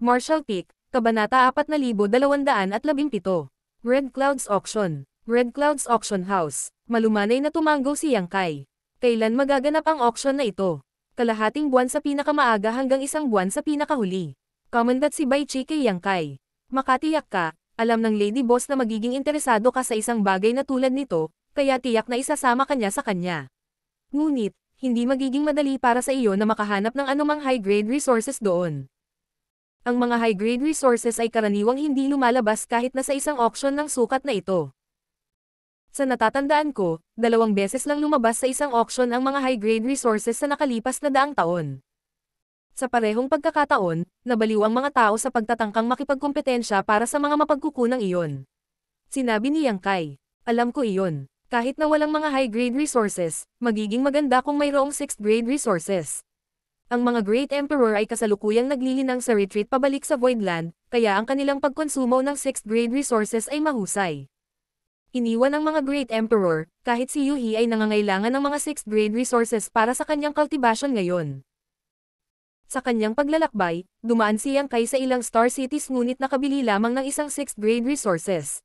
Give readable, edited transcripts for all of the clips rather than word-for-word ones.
Marshall Peak, Kabanata 4217. Red Clouds Auction. Red Clouds Auction House. Malumanay na tumanggo si Yang Kai. Kailan magaganap ang auction na ito? Kalahating buwan sa pinakamaaga hanggang isang buwan sa pinakahuli. Komandat si Bai Chi kay Yang Kai. Makatiyak ka, alam ng Lady Boss na magiging interesado ka sa isang bagay na tulad nito, kaya tiyak na isasama kanya sa kanya. Ngunit, hindi magiging madali para sa iyo na makahanap ng anumang high-grade resources doon. Ang mga high-grade resources ay karaniwang hindi lumalabas kahit na sa isang auction ng sukat na ito. Sa natatandaan ko, 2 beses lang lumabas sa isang auction ang mga high-grade resources sa nakalipas na 100 taon. Sa parehong pagkakataon, nabaliw ang mga tao sa pagtatangkang makipagkompetensya para sa mga mapagkukunang iyon. Sinabi ni Yang Kai, alam ko iyon. Kahit na walang mga high-grade resources, magiging maganda kung mayroong 6th-grade resources. Ang mga Great Emperor ay kasalukuyang naglilinang sa retreat pabalik sa Voidland, kaya ang kanilang pagkonsumo ng 6th-grade resources ay mahusay. Iniwan ng mga Great Emperor, kahit si Yuhi ay nangangailangan ng mga 6th-grade resources para sa kanyang cultivation ngayon. Sa kanyang paglalakbay, dumaan si Yang Kai sa ilang Star Cities ngunit nakabili lamang ng isang 6th-grade resources.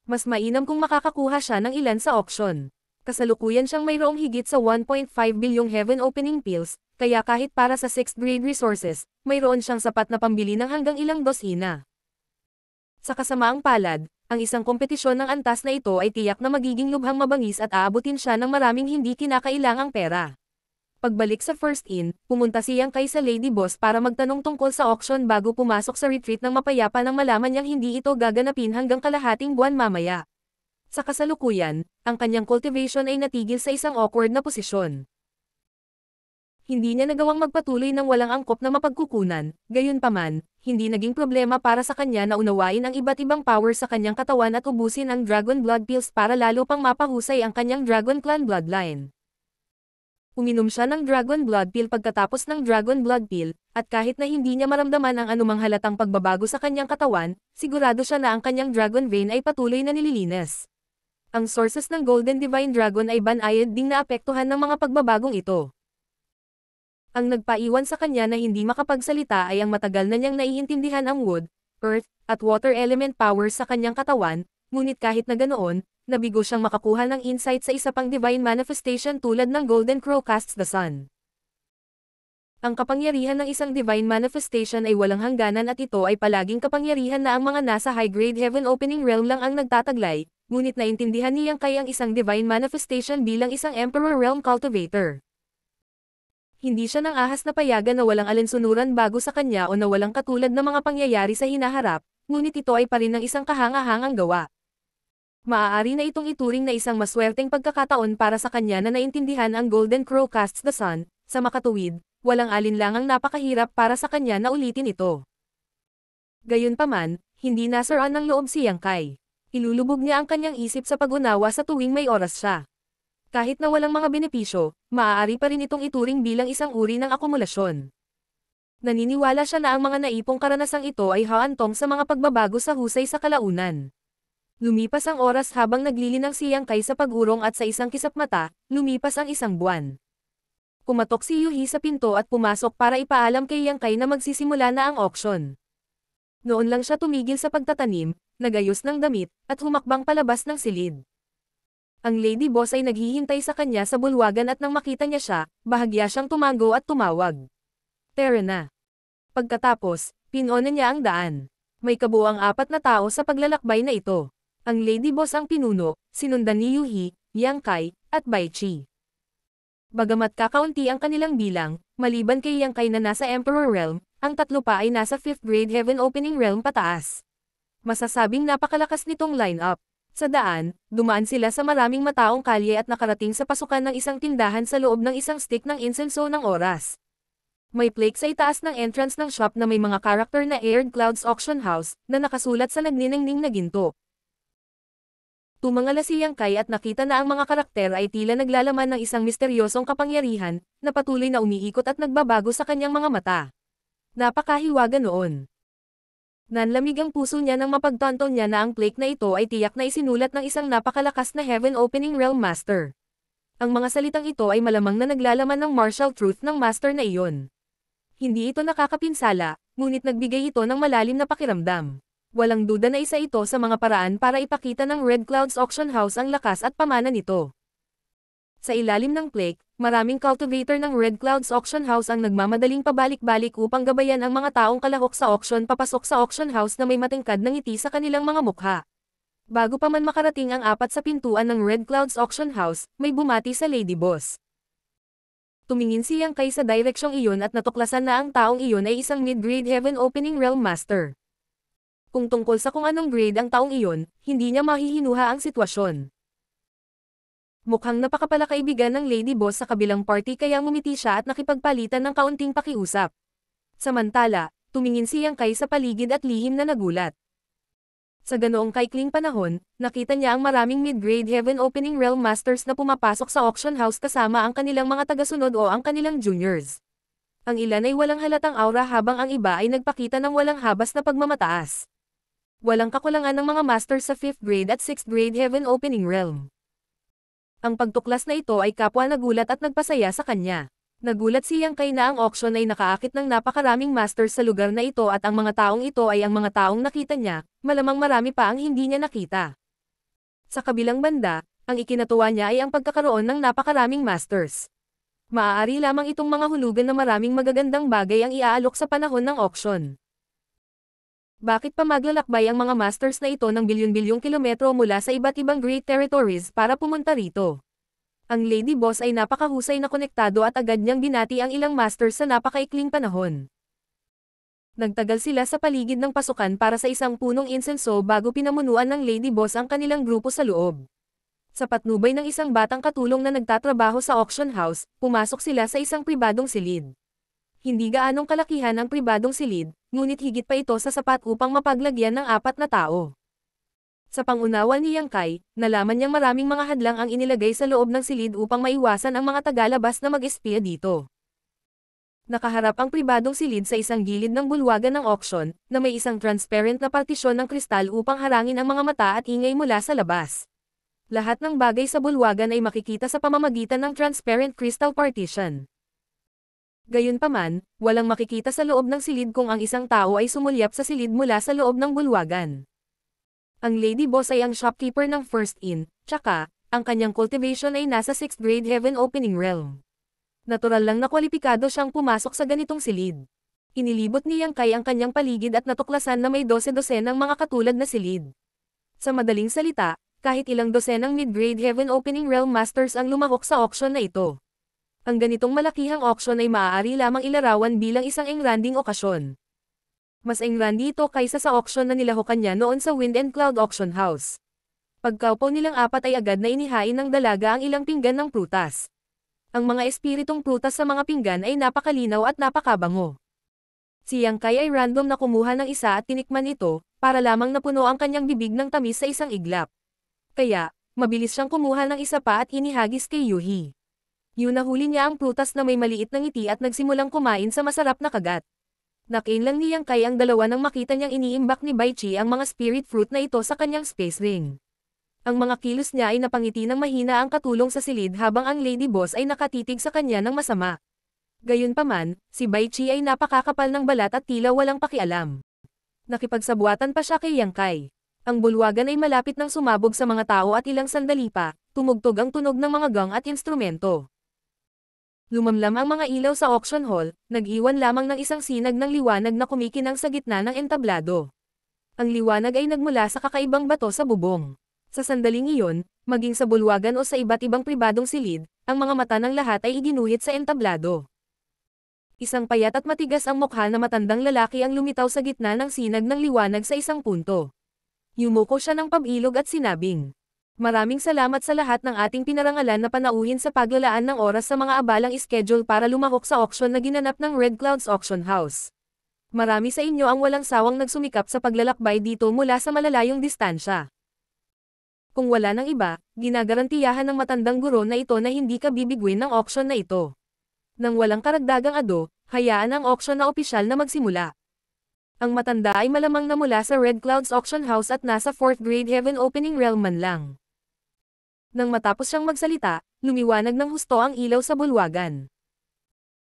Mas mainam kung makakakuha siya ng ilan sa auction. Kasalukuyan siyang mayroong higit sa 1.5 bilyong Heaven Opening Pills, kaya kahit para sa 6th-grade resources, mayroon siyang sapat na pambili ng hanggang ilang dosina. Sa kasamaang palad, ang isang kompetisyon ng antas na ito ay tiyak na magiging lubhang mabangis at aabutin siya ng maraming hindi kinakailangang pera. Pagbalik sa First Inn, pumunta si Yang Kai sa Lady Boss para magtanong tungkol sa auction bago pumasok sa retreat ng mapayapa nang malaman niyang hindi ito gaganapin hanggang kalahating buwan mamaya. Sa kasalukuyan, ang kanyang cultivation ay natigil sa isang awkward na posisyon. Hindi niya nagawang magpatuloy ng walang angkop na mapagkukunan, gayunpaman, hindi naging problema para sa kanya na unawain ang iba't ibang power sa kanyang katawan at ubusin ang Dragon Blood Pills para lalo pang mapahusay ang kanyang Dragon Clan bloodline. Uminom siya ng Dragon Blood Pill pagkatapos ng Dragon Blood Pill, at kahit na hindi niya maramdaman ang anumang halatang pagbabago sa kanyang katawan, sigurado siya na ang kanyang Dragon Vein ay patuloy na nililinis. Ang sources ng Golden Divine Dragon ay banayad ding naapektuhan ng mga pagbabagong ito. Ang nagpaiwan sa kanya na hindi makapagsalita ay ang matagal na niyang naiintindihan ang wood, earth, at water element powers sa kanyang katawan, ngunit kahit na ganoon, nabigo siyang makakuha ng insight sa isa pang divine manifestation tulad ng Golden Crow casts the sun. Ang kapangyarihan ng isang divine manifestation ay walang hangganan at ito ay palaging kapangyarihan na ang mga nasa high-grade heaven opening realm lang ang nagtataglay, ngunit naintindihan ni Yang Kai ang isang divine manifestation bilang isang Emperor Realm Cultivator. Hindi siya nang ahas na payagan na walang alinsunuran bago sa kanya o na walang katulad na mga pangyayari sa hinaharap, ngunit ito ay pa rin ng isang kahanga-hangang gawa. Maaari na itong ituring na isang maswerteng pagkakataon para sa kanya na naintindihan ang Golden Crow casts the sun, sa makatuwid, walang alinlangang napakahirap para sa kanya na ulitin ito. Gayunpaman, hindi nasaraan ng loob si Yang Kai. Ilulubog niya ang kanyang isip sa pag-unawa sa tuwing may oras siya. Kahit na walang mga benepisyo, maaari pa rin itong ituring bilang isang uri ng akumulasyon. Naniniwala siya na ang mga naipong karanasang ito ay haantong sa mga pagbabago sa husay sa kalaunan. Lumipas ang oras habang naglilinang si Yang Kai sa pag-urong at sa isang kisap mata, lumipas ang isang buwan. Kumatok si Yuhi sa pinto at pumasok para ipaalam kay Yang Kai na magsisimula na ang auction. Noon lang siya tumigil sa pagtatanim, nagayos ng damit, at humakbang palabas ng silid. Ang Lady Boss ay naghihintay sa kanya sa bulwagan at nang makita niya siya, bahagya siyang tumango at tumawag. Tara na. Pagkatapos, pinuna niya ang daan. May kabuuang 4 na tao sa paglalakbay na ito. Ang Lady Boss ang pinuno, sinundan ni Yuhi, Yang Kai, at Bai Chi. Bagamat kakaunti ang kanilang bilang, maliban kay Yang Kai na nasa Emperor Realm, ang 3 pa ay nasa 5th grade Heaven Opening Realm pataas. Masasabing napakalakas nitong line-up. Sa daan, dumaan sila sa maraming mataong kalye at nakarating sa pasukan ng isang tindahan sa loob ng isang stick ng insenso ng oras. May plaque sa itaas ng entrance ng shop na may mga karakter na Aired Clouds Auction House, na nakasulat sa nagniningning na ginto. Tumangala si Yang Kai at nakita na ang mga karakter ay tila naglalaman ng isang misteryosong kapangyarihan, na patuloy na umiikot at nagbabago sa kanyang mga mata. Napakahiwaga noon. Nanlamig ang puso niya nang mapagtanto niya na ang plaque na ito ay tiyak na isinulat ng isang napakalakas na Heaven Opening Realm Master. Ang mga salitang ito ay malamang na naglalaman ng martial truth ng master na iyon. Hindi ito nakakapinsala, ngunit nagbigay ito ng malalim na pakiramdam. Walang duda na isa ito sa mga paraan para ipakita ng Red Clouds Auction House ang lakas at pamana nito. Sa ilalim ng plaque, maraming cultivator ng Red Clouds Auction House ang nagmamadaling pabalik-balik upang gabayan ang mga taong kalahok sa auction papasok sa auction house na may matingkad na ngiti sa kanilang mga mukha. Bago pa man makarating ang apat sa pintuan ng Red Clouds Auction House, may bumati sa Lady Boss. Tumingin si Yang Kai sa direksyong iyon at natuklasan na ang taong iyon ay isang mid-grade Heaven Opening Realm Master. Kung tungkol sa kung anong grade ang taong iyon, hindi niya mahihinuha ang sitwasyon. Mukhang napakapalakaibigan ng Lady Boss sa kabilang party kaya ngumiti siya at nakipagpalitan ng kaunting pakiusap. Samantala, tumingin si Yang Kai sa paligid at lihim na nagulat. Sa ganoong kaikling panahon, nakita niya ang maraming mid-grade Heaven Opening Realm Masters na pumapasok sa auction house kasama ang kanilang mga tagasunod o ang kanilang juniors. Ang ilan ay walang halatang aura habang ang iba ay nagpakita ng walang habas na pagmamataas. Walang kakulangan ng mga masters sa 5th grade at 6th grade Heaven Opening Realm. Ang pagtuklas na ito ay kapwa nagulat at nagpasaya sa kanya. Nagulat si Yang Kai na ang auction ay nakaakit ng napakaraming masters sa lugar na ito at ang mga taong ito ay ang mga taong nakita niya, malamang marami pa ang hindi niya nakita. Sa kabilang banda, ang ikinatuwa niya ay ang pagkakaroon ng napakaraming masters. Maaari lamang itong mga hulugan na maraming magagandang bagay ang iaalok sa panahon ng auction. Bakit pa maglalakbay ang mga masters na ito ng bilyon-bilyong kilometro mula sa iba't ibang great territories para pumunta rito? Ang Lady Boss ay napakahusay na konektado at agad niyang binati ang ilang masters sa napakaikling panahon. Nagtagal sila sa paligid ng pasukan para sa isang punong insenso bago pinamunuan ng Lady Boss ang kanilang grupo sa loob. Sa patnubay ng isang batang katulong na nagtatrabaho sa auction house, pumasok sila sa isang pribadong silid. Hindi gaanong kalakihan ang pribadong silid, ngunit higit pa ito sa sapat upang mapaglagyan ng 4 na tao. Sa pangunawa ni Yang Kai, nalaman niyang maraming mga hadlang ang inilagay sa loob ng silid upang maiwasan ang mga tagalabas na mag-espiya dito. Nakaharap ang pribadong silid sa isang gilid ng bulwagan ng auction, na may isang transparent na partisyon ng kristal upang harangin ang mga mata at ingay mula sa labas. Lahat ng bagay sa bulwagan ay makikita sa pamamagitan ng transparent crystal partition. Gayunpaman, walang makikita sa loob ng silid kung ang isang tao ay sumulyap sa silid mula sa loob ng bulwagan. Ang Lady Boss ay ang shopkeeper ng First Inn, tsaka, ang kanyang cultivation ay nasa 6th grade Heaven Opening Realm. Natural lang na kwalipikado siyang pumasok sa ganitong silid. Inilibot ni Yang Kai ang kanyang paligid at natuklasan na may 12 ng mga katulad na silid. Sa madaling salita, kahit ilang dosenang mid-grade Heaven Opening Realm Masters ang lumahok sa auction na ito. Ang ganitong malakihang auction ay maaari lamang ilarawan bilang isang engranding okasyon. Mas engrandi ito kaysa sa auction na nilahukan niya noon sa Wind and Cloud Auction House. Pagkaupo nilang 4 ay agad na inihain ng dalaga ang ilang pinggan ng prutas. Ang mga espiritong prutas sa mga pinggan ay napakalinaw at napakabango. Si Yang Kai ay random na kumuha ng isa at tinikman ito, para lamang napuno ang kanyang bibig ng tamis sa isang iglap. Kaya, mabilis siyang kumuha ng isa pa at inihagis kay Yuhi. Nahuli niya ang prutas na may maliit na ngiti at nagsimulang kumain sa masarap na kagat. Nakainlang ni Yang Kai ang dalawa nang makita niyang iniimbak ni Bai Chi ang mga spirit fruit na ito sa kanyang space ring. Ang mga kilos niya ay napangiti ng mahina ang katulong sa silid habang ang Lady Boss ay nakatitig sa kanya ng masama. Gayunpaman, si Bai Chi ay napakakapal ng balat at tila walang pakialam. Nakipagsabuatan pa siya kay Yang Kai. Ang bulwagan ay malapit nang sumabog sa mga tao at ilang sandali pa, tumugtog ang tunog ng mga gong at instrumento. Lumamlam ang mga ilaw sa auction hall, nag-iwan lamang ng isang sinag ng liwanag na kumikinang sa gitna ng entablado. Ang liwanag ay nagmula sa kakaibang bato sa bubong. Sa sandaling iyon, maging sa bulwagan o sa iba't ibang pribadong silid, ang mga mata ng lahat ay iginuhit sa entablado. Isang payat at matigas ang mukha na matandang lalaki ang lumitaw sa gitna ng sinag ng liwanag sa isang punto. Yumuko siya ng pabilog at sinabing, "Maraming salamat sa lahat ng ating pinarangalan na panauhin sa paglalaan ng oras sa mga abalang schedule para lumahok sa auction na ginanap ng Red Clouds Auction House. Marami sa inyo ang walang sawang nagsumikap sa paglalakbay dito mula sa malalayong distansya. Kung wala ng iba, ginagarantiyahan ng matandang guro na ito na hindi ka bibigwin ng auction na ito. Nang walang karagdagang ado, hayaan ang auction na opisyal na magsimula." Ang matanda ay malamang na mula sa Red Clouds Auction House at nasa 4th grade Heaven Opening Realm man lang. Nang matapos siyang magsalita, lumiwanag ng husto ang ilaw sa bulwagan.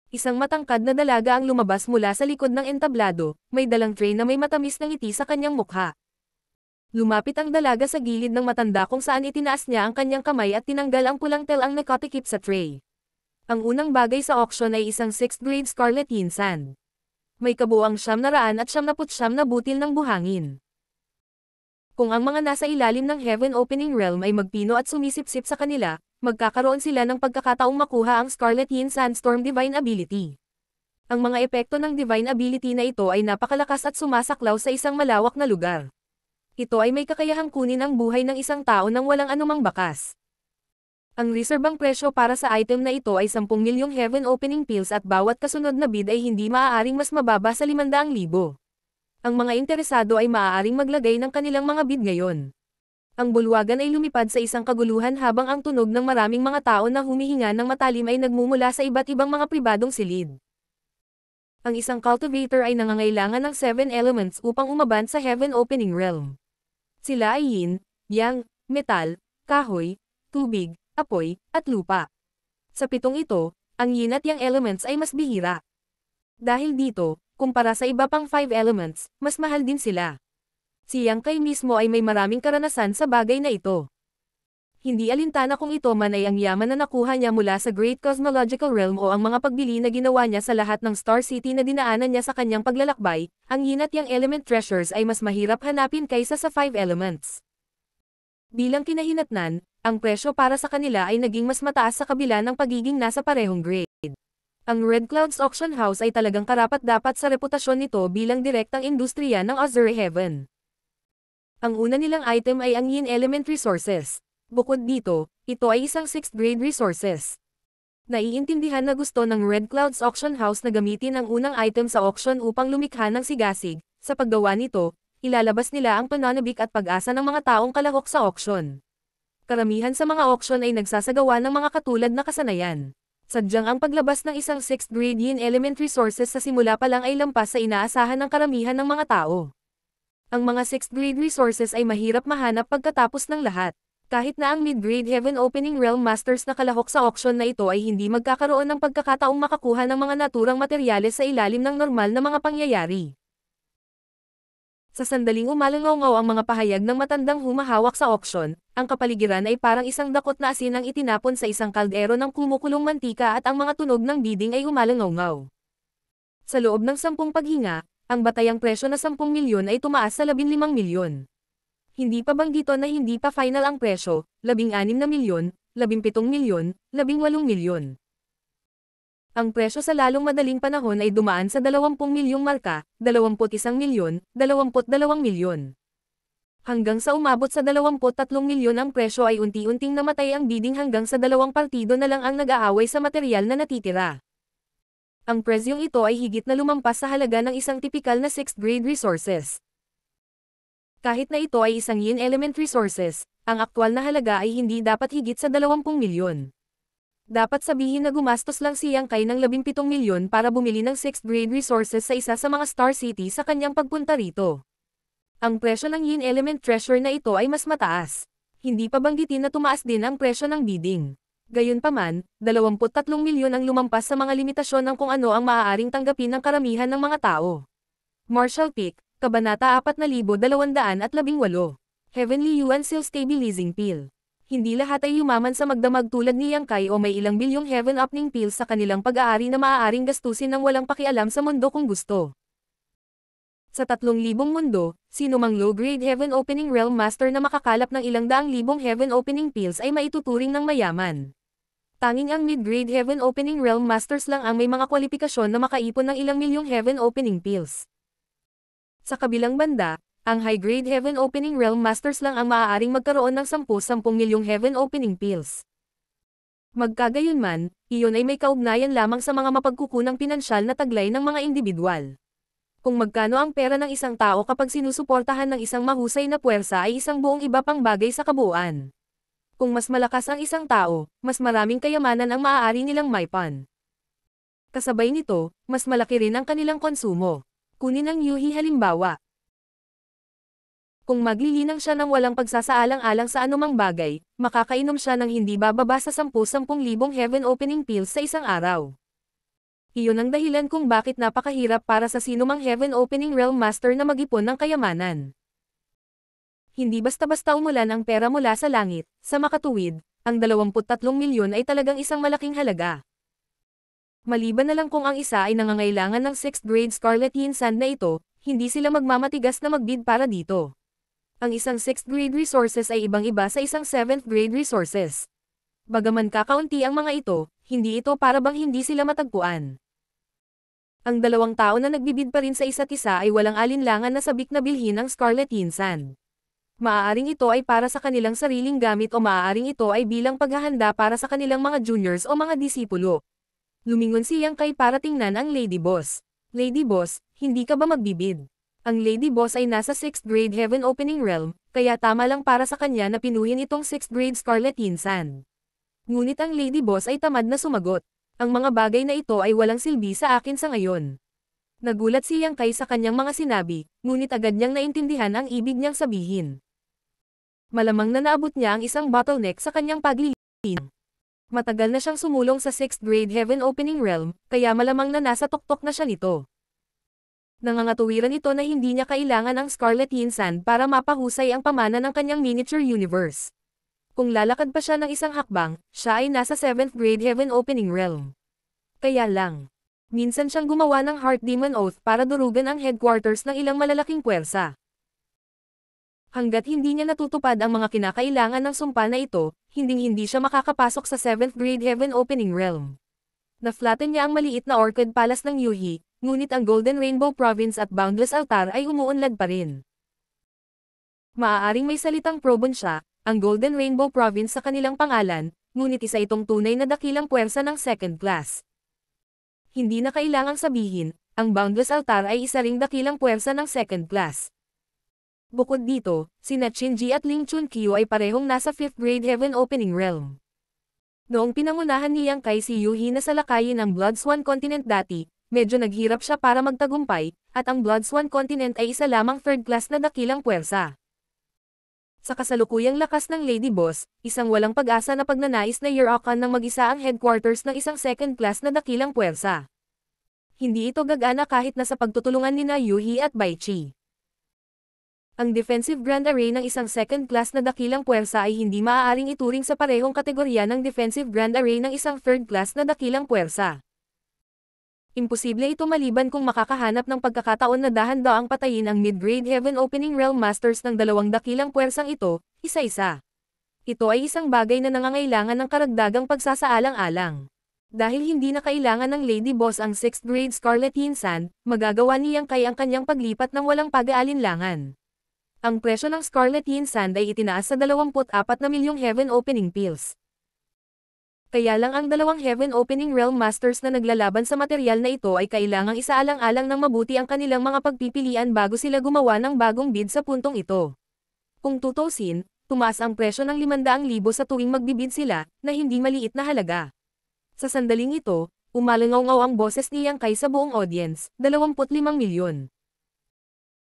Isang matangkad na dalaga ang lumabas mula sa likod ng entablado, may dalang tray na may matamis na ngiti sa kanyang mukha. Lumapit ang dalaga sa gilid ng matanda kung saan itinaas niya ang kanyang kamay at tinanggal ang pulang telang nakatikip sa tray. Ang unang bagay sa auction ay isang 6th grade scarlet yin sand. May kabuuang 979 na butil ng buhangin. Kung ang mga nasa ilalim ng Heaven Opening Realm ay magpino at sumisipsip sa kanila, magkakaroon sila ng pagkakataong makuha ang Scarlet Yin Sandstorm Divine Ability. Ang mga epekto ng Divine Ability na ito ay napakalakas at sumasaklaw sa isang malawak na lugar. Ito ay may kakayahang kunin ang buhay ng isang tao nang walang anumang bakas. Ang reserbang presyo para sa item na ito ay 10 milyong Heaven Opening Pills at bawat kasunod na bid ay hindi maaaring mas mababa sa 500,000. Ang mga interesado ay maaaring maglagay ng kanilang mga bid ngayon. Ang bulwagan ay lumipad sa isang kaguluhan habang ang tunog ng maraming mga tao na humihinga ng matalim ay nagmumula sa iba't ibang mga pribadong silid. Ang isang cultivator ay nangangailangan ng 7 elements upang umaban sa Heaven Opening Realm. Sila ay yin, yang, metal, kahoy, tubig, apoy, at lupa. Sa 7 ito, ang yin at yang elements ay mas bihira. Dahil dito, kumpara sa iba pang 5 elements, mas mahal din sila. Si Yang Kai mismo ay may maraming karanasan sa bagay na ito. Hindi alintana kung ito man ay ang yaman na nakuha niya mula sa Great Cosmological Realm o ang mga pagbili na ginawa niya sa lahat ng Star City na dinaanan niya sa kanyang paglalakbay, ang yin at yang element treasures ay mas mahirap hanapin kaysa sa 5 elements. Bilang kinahinatnan, ang presyo para sa kanila ay naging mas mataas sa kabila ng pagiging nasa parehong grade. Ang Red Clouds Auction House ay talagang karapat-dapat sa reputasyon nito bilang direktang industriya ng Azure Heaven. Ang una nilang item ay ang Yin Element Resources. Bukod dito, ito ay isang 6th grade resources. Naiintindihan na gusto ng Red Clouds Auction House na gamitin ang unang item sa auction upang lumikha ng sigasig. Sa paggawa nito, ilalabas nila ang pananabik at pag-asa ng mga taong kalahok sa auction. Karamihan sa mga auction ay nagsasagawa ng mga katulad na kasanayan. Sadyang ang paglabas ng isang 6th grade Yin Element Resources sa simula pa lang ay lampas sa inaasahan ng karamihan ng mga tao. Ang mga 6th grade resources ay mahirap mahanap pagkatapos ng lahat. Kahit na ang mid-grade Heaven Opening Realm Masters na kalahok sa auction na ito ay hindi magkakaroon ng pagkakataong makakuha ng mga naturang materyales sa ilalim ng normal na mga pangyayari. Sa sandaling umalangaw-ngaw ang mga pahayag ng matandang humahawak sa auction, ang kapaligiran ay parang isang dakot na asin ang itinapon sa isang kaldero ng kumukulong mantika at ang mga tunog ng bidding ay umalangaw-ngaw. Sa loob ng 10 paghinga, ang batayang presyo na 10 milyon ay tumaas sa 15 milyon. Hindi pa banggito na hindi pa final ang presyo, 16 na milyon, 17 milyon, 18 milyon. Ang presyo sa lalong madaling panahon ay dumaan sa 20 milyong marka, 21 milyon, 22 milyon. Hanggang sa umabot sa 23 milyon ang presyo ay unti-unting namatay ang bidding hanggang sa 2 partido na lang ang nag-aaway sa materyal na natitira. Ang presyong ito ay higit na lumampas sa halaga ng isang tipikal na 6th grade resources. Kahit na ito ay isang Yin Element Resources, ang aktwal na halaga ay hindi dapat higit sa 20 milyon. Dapat sabihin na gumastos lang si Yang Kai ng 17 milyon para bumili ng 6th grade resources sa isa sa mga Star City sa kanyang pagpunta rito. Ang presyo ng Yin Element Treasure na ito ay mas mataas. Hindi pa banggitin na tumaas din ang presyo ng bidding. Gayunpaman, 23 milyon ang lumampas sa mga limitasyon ng kung ano ang maaaring tanggapin ng karamihan ng mga tao. Marshall Peak, Kabanata 4218. Heavenly Yuan Seal Stabilizing Pill. Hindi lahat ay yumaman sa magdamag tulad ni Yang Kai o may ilang bilyong Heaven Opening Pills sa kanilang pag-aari na maaaring gastusin ng walang pakialam sa mundo kung gusto. Sa 3,000 mundo, sino mang low-grade Heaven Opening Realm Master na makakalap ng ilang daang libong Heaven Opening Pills ay maituturing ng mayaman. Tanging ang mid-grade Heaven Opening Realm Masters lang ang may mga kwalifikasyon na makaipon ng ilang milyong Heaven Opening Pills. Sa kabilang banda, ang high-grade Heaven Opening Realm Masters lang ang maaaring magkaroon ng 10-10 milyong Heaven Opening Pills. Magkagayunman, iyon ay may kaugnayan lamang sa mga mapagkukunang pinansyal na taglay ng mga individual. Kung magkano ang pera ng isang tao kapag sinusuportahan ng isang mahusay na puwersa ay isang buong iba pang bagay sa kabuuan. Kung mas malakas ang isang tao, mas maraming kayamanan ang maaari nilang maipan. Kasabay nito, mas malaki rin ang kanilang konsumo. Kunin ang Yuhi halimbawa. Kung maglilinang siya ng walang pagsasaalang-alang sa anumang bagay, makakainom siya ng hindi bababa sa 10,000 Heaven Opening Pills sa isang araw. Iyon ang dahilan kung bakit napakahirap para sa sinumang Heaven Opening Realm Master na mag-ipon ng kayamanan. Hindi basta-basta umulan ang pera mula sa langit, sa makatuwid, ang 23 milyon ay talagang isang malaking halaga. Maliban na lang kung ang isa ay nangangailangan ng 6th grade Scarlet Yin Sand na ito, hindi sila magmamatigas na magbid para dito. Ang isang 6th grade resources ay ibang-iba sa isang 7th grade resources. Bagaman kakaunti ang mga ito, hindi ito para bang hindi sila matagpuan. Ang dalawang tao na nagbibid pa rin sa isa't isa ay walang alinlangan na sabik na bilhin ng Scarlet Yin Sand. Maaaring ito ay para sa kanilang sariling gamit o maaaring ito ay bilang paghahanda para sa kanilang mga juniors o mga disipulo. Lumingon si Yang Kai para tingnan ang Lady Boss. Lady Boss, hindi ka ba magbibid? Ang Lady Boss ay nasa 6th grade Heaven Opening Realm, kaya tama lang para sa kanya na pinuhin itong 6th grade Scarlet Yin Sand. Ngunit ang Lady Boss ay tamad na sumagot. Ang mga bagay na ito ay walang silbi sa akin sa ngayon. Nagulat si Yang Kai sa kanyang mga sinabi, ngunit agad niyang naintindihan ang ibig niyang sabihin. Malamang na naabot niya ang isang bottleneck sa kanyang paglilin. Matagal na siyang sumulong sa 6th grade Heaven Opening Realm, kaya malamang na nasa tuktok na siya nito. Nangangatuwiran ito na hindi niya kailangan ang Scarlet Yin Sand para mapahusay ang pamana ng kanyang miniature universe. Kung lalakad pa siya ng isang hakbang, siya ay nasa 7th grade Heaven Opening Realm. Kaya lang. Minsan siyang gumawa ng Heart Demon Oath para durugan ang headquarters ng ilang malalaking puwersa. Hanggat hindi niya natutupad ang mga kinakailangan ng sumpa na ito, hinding-hindi siya makakapasok sa 7th grade Heaven Opening Realm. Na-flatten niya ang maliit na Orchid Palace ng Yuhi, ngunit ang Golden Rainbow Province at Boundless Altar ay umuunlad pa rin. Maaaring may salitang probinsya, ang Golden Rainbow Province sa kanilang pangalan, ngunit isa itong tunay na dakilang puwersa ng second class. Hindi na kailangang sabihin, ang Boundless Altar ay isa ring dakilang puwersa ng second class. Bukod dito, sina Shinji at Ling Chunkyu ay parehong nasa 5th grade Heaven Opening Realm. Noong pinangunahan ni Yang Kai si Yuhi na salakayin ang Blood Swan Continent dati, medyo naghirap siya para magtagumpay, at ang Blood Swan Continent ay isa lamang third class na dakilang puwersa. Sa kasalukuyang lakas ng Lady Boss, isang walang pag-asa na pagnanais na Yurakan ng mag-isa ang headquarters ng isang second class na dakilang puwersa. Hindi ito gagana kahit na sa pagtutulungan ni Yuhi at Baichi. Ang defensive grand array ng isang second class na dakilang puwersa ay hindi maaaring ituring sa parehong kategorya ng defensive grand array ng isang third class na dakilang puwersa. Imposible ito maliban kung makakahanap ng pagkakataon na dahan-daang patayin ang mid-grade Heaven Opening Realm Masters ng dalawang dakilang puwersang ito, isa-isa. Ito ay isang bagay na nangangailangan ng karagdagang pagsasaalang-alang. Dahil hindi na kailangan ng Lady Boss ang 6th grade Scarlet Yin Sand, magagawa ni Yang Kai ang kanyang paglipat ng walang pag-aalinlangan. Ang presyo ng Scarlet Yin Sand ay itinaas sa 24 na milyong Heaven Opening Pills. Kaya lang ang dalawang Heaven Opening Realm Masters na naglalaban sa material na ito ay kailangang isaalang-alang ng mabuti ang kanilang mga pagpipilian bago sila gumawa ng bagong bid sa puntong ito. Kung tutusin, tumaas ang presyo ng 500,000 sa tuwing magbibid sila, na hindi maliit na halaga. Sa sandaling ito, umalangaw ang boses ni Yang Kai sa buong audience, 25 milyon.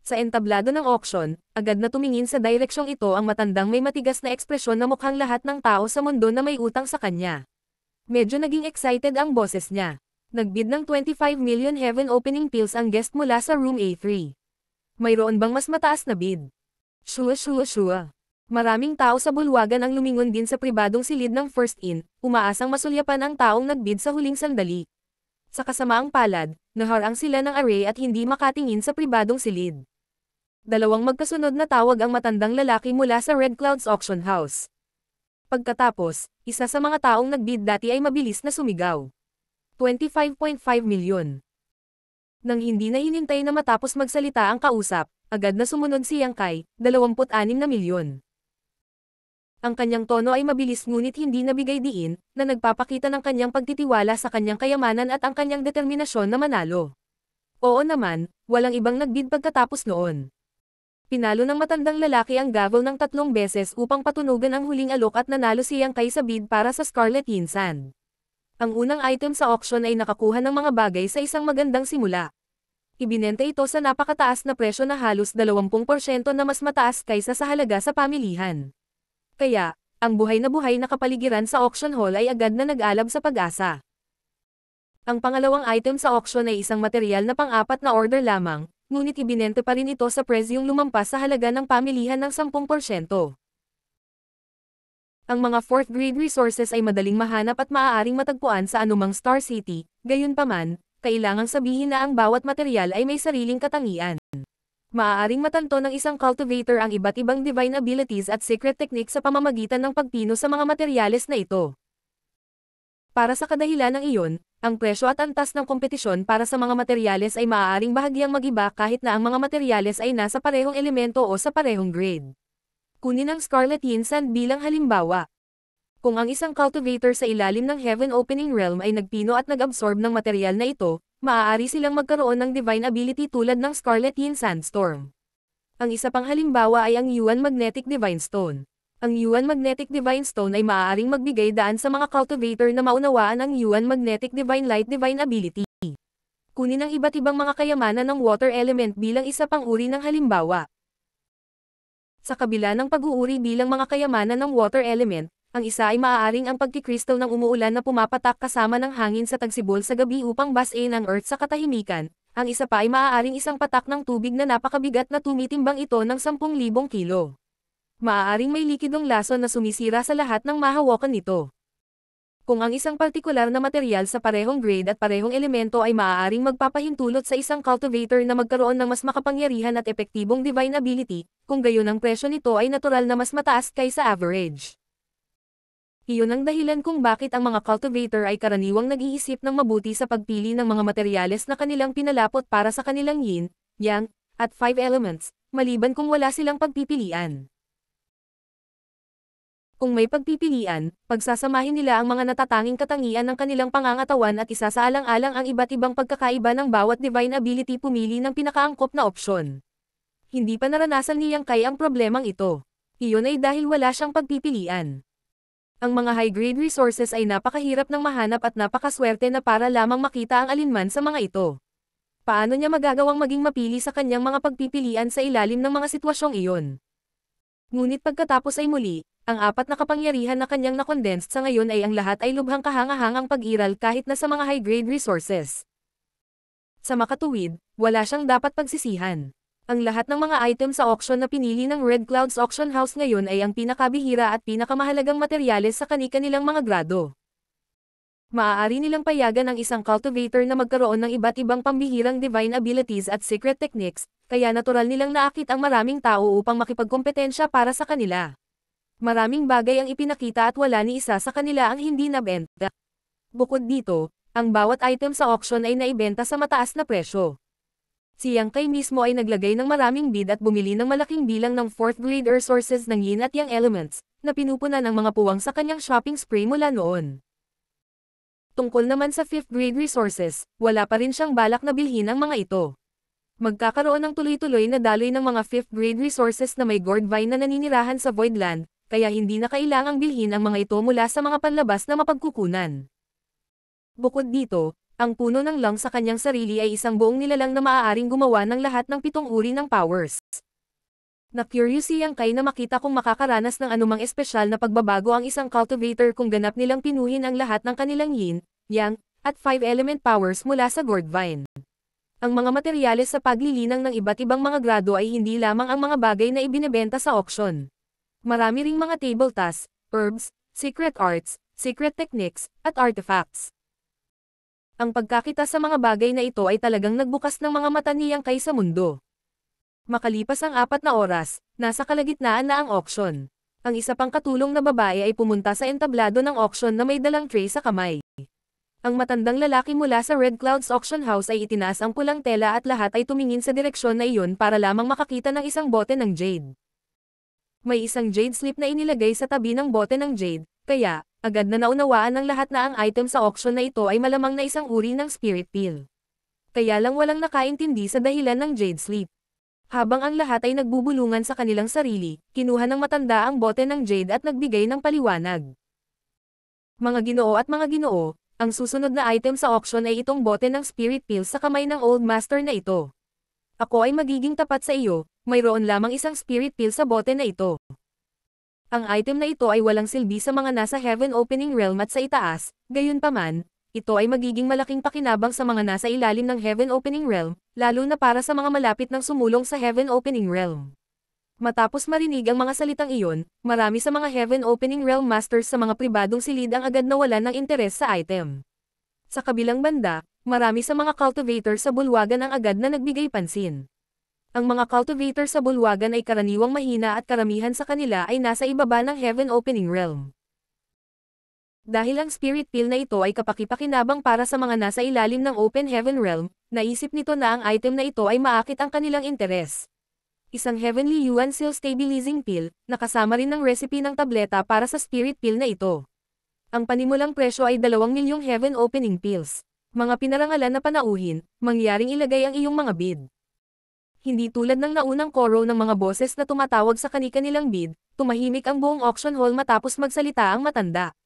Sa entablado ng auction, agad na tumingin sa direksyong ito ang matandang may matigas na ekspresyon na mukhang lahat ng tao sa mundo na may utang sa kanya. Medyo naging excited ang boses niya. Nagbid ng 25 million Heaven Opening Pills ang guest mula sa room A3. Mayroon bang mas mataas na bid? Shua. Maraming tao sa bulwagan ang lumingon din sa pribadong silid ng first in, umaasang masulyapan ang taong nagbid sa huling sandali. Sa kasamaang palad, naharang sila ng array at hindi makatingin sa pribadong silid. Dalawang magkasunod na tawag ang matandang lalaki mula sa Red Clouds Auction House. Pagkatapos, isa sa mga taong nagbid dati ay mabilis na sumigaw. 25.5 milyon. Nang hindi na hinintay na matapos magsalita ang kausap, agad na sumunod si Yang Kai, 26 na milyon. Ang kanyang tono ay mabilis ngunit hindi nabigay diin, na nagpapakita ng kanyang pagtitiwala sa kanyang kayamanan at ang kanyang determinasyon na manalo. Oo naman, walang ibang nagbid pagkatapos noon. Pinalo ng matandang lalaki ang gavel ng 3 beses upang patunugan ang huling alok at nanalo si Yang Kai sa bid para sa Scarlet Yin Sand. Ang unang item sa auction ay nakakuha ng mga bagay sa isang magandang simula. Ibinenta ito sa napakataas na presyo na halos 20% na mas mataas kaysa sa halaga sa pamilihan. Kaya, ang buhay na kapaligiran sa auction hall ay agad na nag-alab sa pag-asa. Ang pangalawang item sa auction ay isang material na pang-apat na order lamang, ngunit ibinente pa rin ito sa presyong lumampas sa halaga ng pamilihan ng 10%. Ang mga 4th grade resources ay madaling mahanap at maaaring matagpuan sa anumang Star City, gayunpaman, kailangang sabihin na ang bawat material ay may sariling katangian. Maaaring matanto ng isang cultivator ang iba't ibang divine abilities at secret techniques sa pamamagitan ng pagpino sa mga materyales na ito. Para sa kadahilan ng iyon, ang presyo at antas ng kompetisyon para sa mga materyales ay maaaring bahagyang mag-iba kahit na ang mga materyales ay nasa parehong elemento o sa parehong grade. Kunin ang Scarlet Yin Sand bilang halimbawa. Kung ang isang cultivator sa ilalim ng Heaven Opening Realm ay nagpino at nag-absorb ng material na ito, maaari silang magkaroon ng divine ability tulad ng Scarlet Yin Sandstorm. Ang isa pang halimbawa ay ang Yuan Magnetic Divine Stone. Ang Yuan Magnetic Divine Stone ay maaaring magbigay daan sa mga cultivator na maunawaan ang Yuan Magnetic Divine Light Divine Ability. Kunin ang iba't ibang mga kayamanan ng water element bilang isa pang uri ng halimbawa. Sa kabila ng pag-uuri bilang mga kayamanan ng water element, ang isa ay maaaring ang pagkikristal ng umuulan na pumapatak kasama ng hangin sa tagsibol sa gabi upang basain ang Earth sa katahimikan. Ang isa pa ay maaaring isang patak ng tubig na napakabigat na tumitimbang ito ng 10,000 kilo. Maaaring may likidong lason na sumisira sa lahat ng mahawakan nito. Kung ang isang partikular na material sa parehong grade at parehong elemento ay maaaring magpapahintulot sa isang cultivator na magkaroon ng mas makapangyarihan at epektibong divine ability, kung gayon ang presyo nito ay natural na mas mataas kaysa average. Iyon ang dahilan kung bakit ang mga cultivator ay karaniwang nag-iisip ng mabuti sa pagpili ng mga materyales na kanilang pinalapot para sa kanilang yin, yang, at 5 elements, maliban kung wala silang pagpipilian. Kung may pagpipilian, pagsasamahin nila ang mga natatanging katangian ng kanilang pangangatawan at isasaalang-alang ang iba't ibang pagkakaiba ng bawat divine ability pumili ng pinakaangkop na opsyon. Hindi pa naranasan ni Yang Kai ang problemang ito. Iyon ay dahil wala siyang pagpipilian. Ang mga high-grade resources ay napakahirap ng mahanap at napakaswerte na para lamang makita ang alinman sa mga ito. Paano niya magagawang maging mapili sa kanyang mga pagpipilian sa ilalim ng mga sitwasyong iyon? Ngunit pagkatapos ay muli, ang apat na kapangyarihan na kanyang na-condensed sa ngayon ay ang lahat ay lubhang kahangahangang pag-iral kahit na sa mga high-grade resources. Sa makatuwid, wala siyang dapat pagsisihan. Ang lahat ng mga item sa auction na pinili ng Red Clouds Auction House ngayon ay ang pinakabihira at pinakamahalagang materyales sa kani-kanilang mga grado. Maaari nilang payagan ang isang cultivator na magkaroon ng iba't ibang pambihirang divine abilities at secret techniques, kaya natural nilang naakit ang maraming tao upang makipagkompetensya para sa kanila. Maraming bagay ang ipinakita at wala ni isa sa kanila ang hindi nabenta. Bukod dito, ang bawat item sa auction ay naibenta sa mataas na presyo. Si Yang Kai mismo ay naglagay ng maraming bid at bumili ng malaking bilang ng 4th grade resources ng yin at yang elements, na pinupunan ng mga puwang sa kanyang shopping spree mula noon. Tungkol naman sa 5th grade resources, wala pa rin siyang balak na bilhin ang mga ito. Magkakaroon ng tuloy-tuloy na daloy ng mga 5th grade resources na may gourd vine na naninirahan sa Voidland, kaya hindi na kailangang bilhin ang mga ito mula sa mga panlabas na mapagkukunan. Bukod dito, ang puno ng lang sa kanyang sarili ay isang buong nilalang na maaaring gumawa ng lahat ng 7 uri ng powers. Na-curious si Yang Kai na makita kung makakaranas ng anumang espesyal na pagbabago ang isang cultivator kung ganap nilang pinuhin ang lahat ng kanilang yin, yang, at 5 element powers mula sa gourd vine. Ang mga materyales sa paglilinang ng iba't ibang mga grado ay hindi lamang ang mga bagay na ibinebenta sa auction. Marami ring mga table tasks, herbs, secret arts, secret techniques, at artifacts. Ang pagkakita sa mga bagay na ito ay talagang nagbukas ng mga mata ni Yang Kai sa mundo. Makalipas ang 4 na oras, nasa kalagitnaan na ang auction. Ang isa pang katulong na babae ay pumunta sa entablado ng auction na may dalang tray sa kamay. Ang matandang lalaki mula sa Red Clouds Auction House ay itinaas ang pulang tela at lahat ay tumingin sa direksyon na iyon para lamang makakita ng isang bote ng jade. May isang jade slip na inilagay sa tabi ng bote ng jade, kaya, agad na naunawaan ng lahat na ang item sa auction na ito ay malamang na isang uri ng spirit peel. Kaya lang walang nakaintindi sa dahilan ng jade slip. Habang ang lahat ay nagbubulungan sa kanilang sarili, kinuha ng matanda ang bote ng jade at nagbigay ng paliwanag. Mga ginoo at mga ginoo, ang susunod na item sa auction ay itong bote ng spirit peel sa kamay ng old master na ito. Ako ay magiging tapat sa iyo, mayroon lamang isang spirit peel sa bote na ito. Ang item na ito ay walang silbi sa mga nasa Heaven Opening Realm at sa itaas, gayunpaman, ito ay magiging malaking pakinabang sa mga nasa ilalim ng Heaven Opening Realm, lalo na para sa mga malapit ng sumulong sa Heaven Opening Realm. Matapos marinig ang mga salitang iyon, marami sa mga Heaven Opening Realm Masters sa mga pribadong silid ang agad nawalan ng interes sa item. Sa kabilang banda, marami sa mga cultivator sa bulwagan ang agad na nagbigay pansin. Ang mga cultivator sa bulwagan ay karaniwang mahina at karamihan sa kanila ay nasa ibaba ng Heaven Opening Realm. Dahil ang spirit pill na ito ay kapakipakinabang para sa mga nasa ilalim ng Open Heaven Realm, naisip nito na ang item na ito ay maakit ang kanilang interes. Isang Heavenly Yuan Seal Stabilizing Pill, nakasama rin ng recipe ng tableta para sa spirit pill na ito. Ang panimulang presyo ay 2 milyong Heaven Opening Pills. Mga pinarangalan na panauhin, mangyaring ilagay ang iyong mga bid. Hindi tulad ng naunang koro ng mga boses na tumatawag sa kani-kanilang bid, tumahimik ang buong auction hall matapos magsalita ang matanda.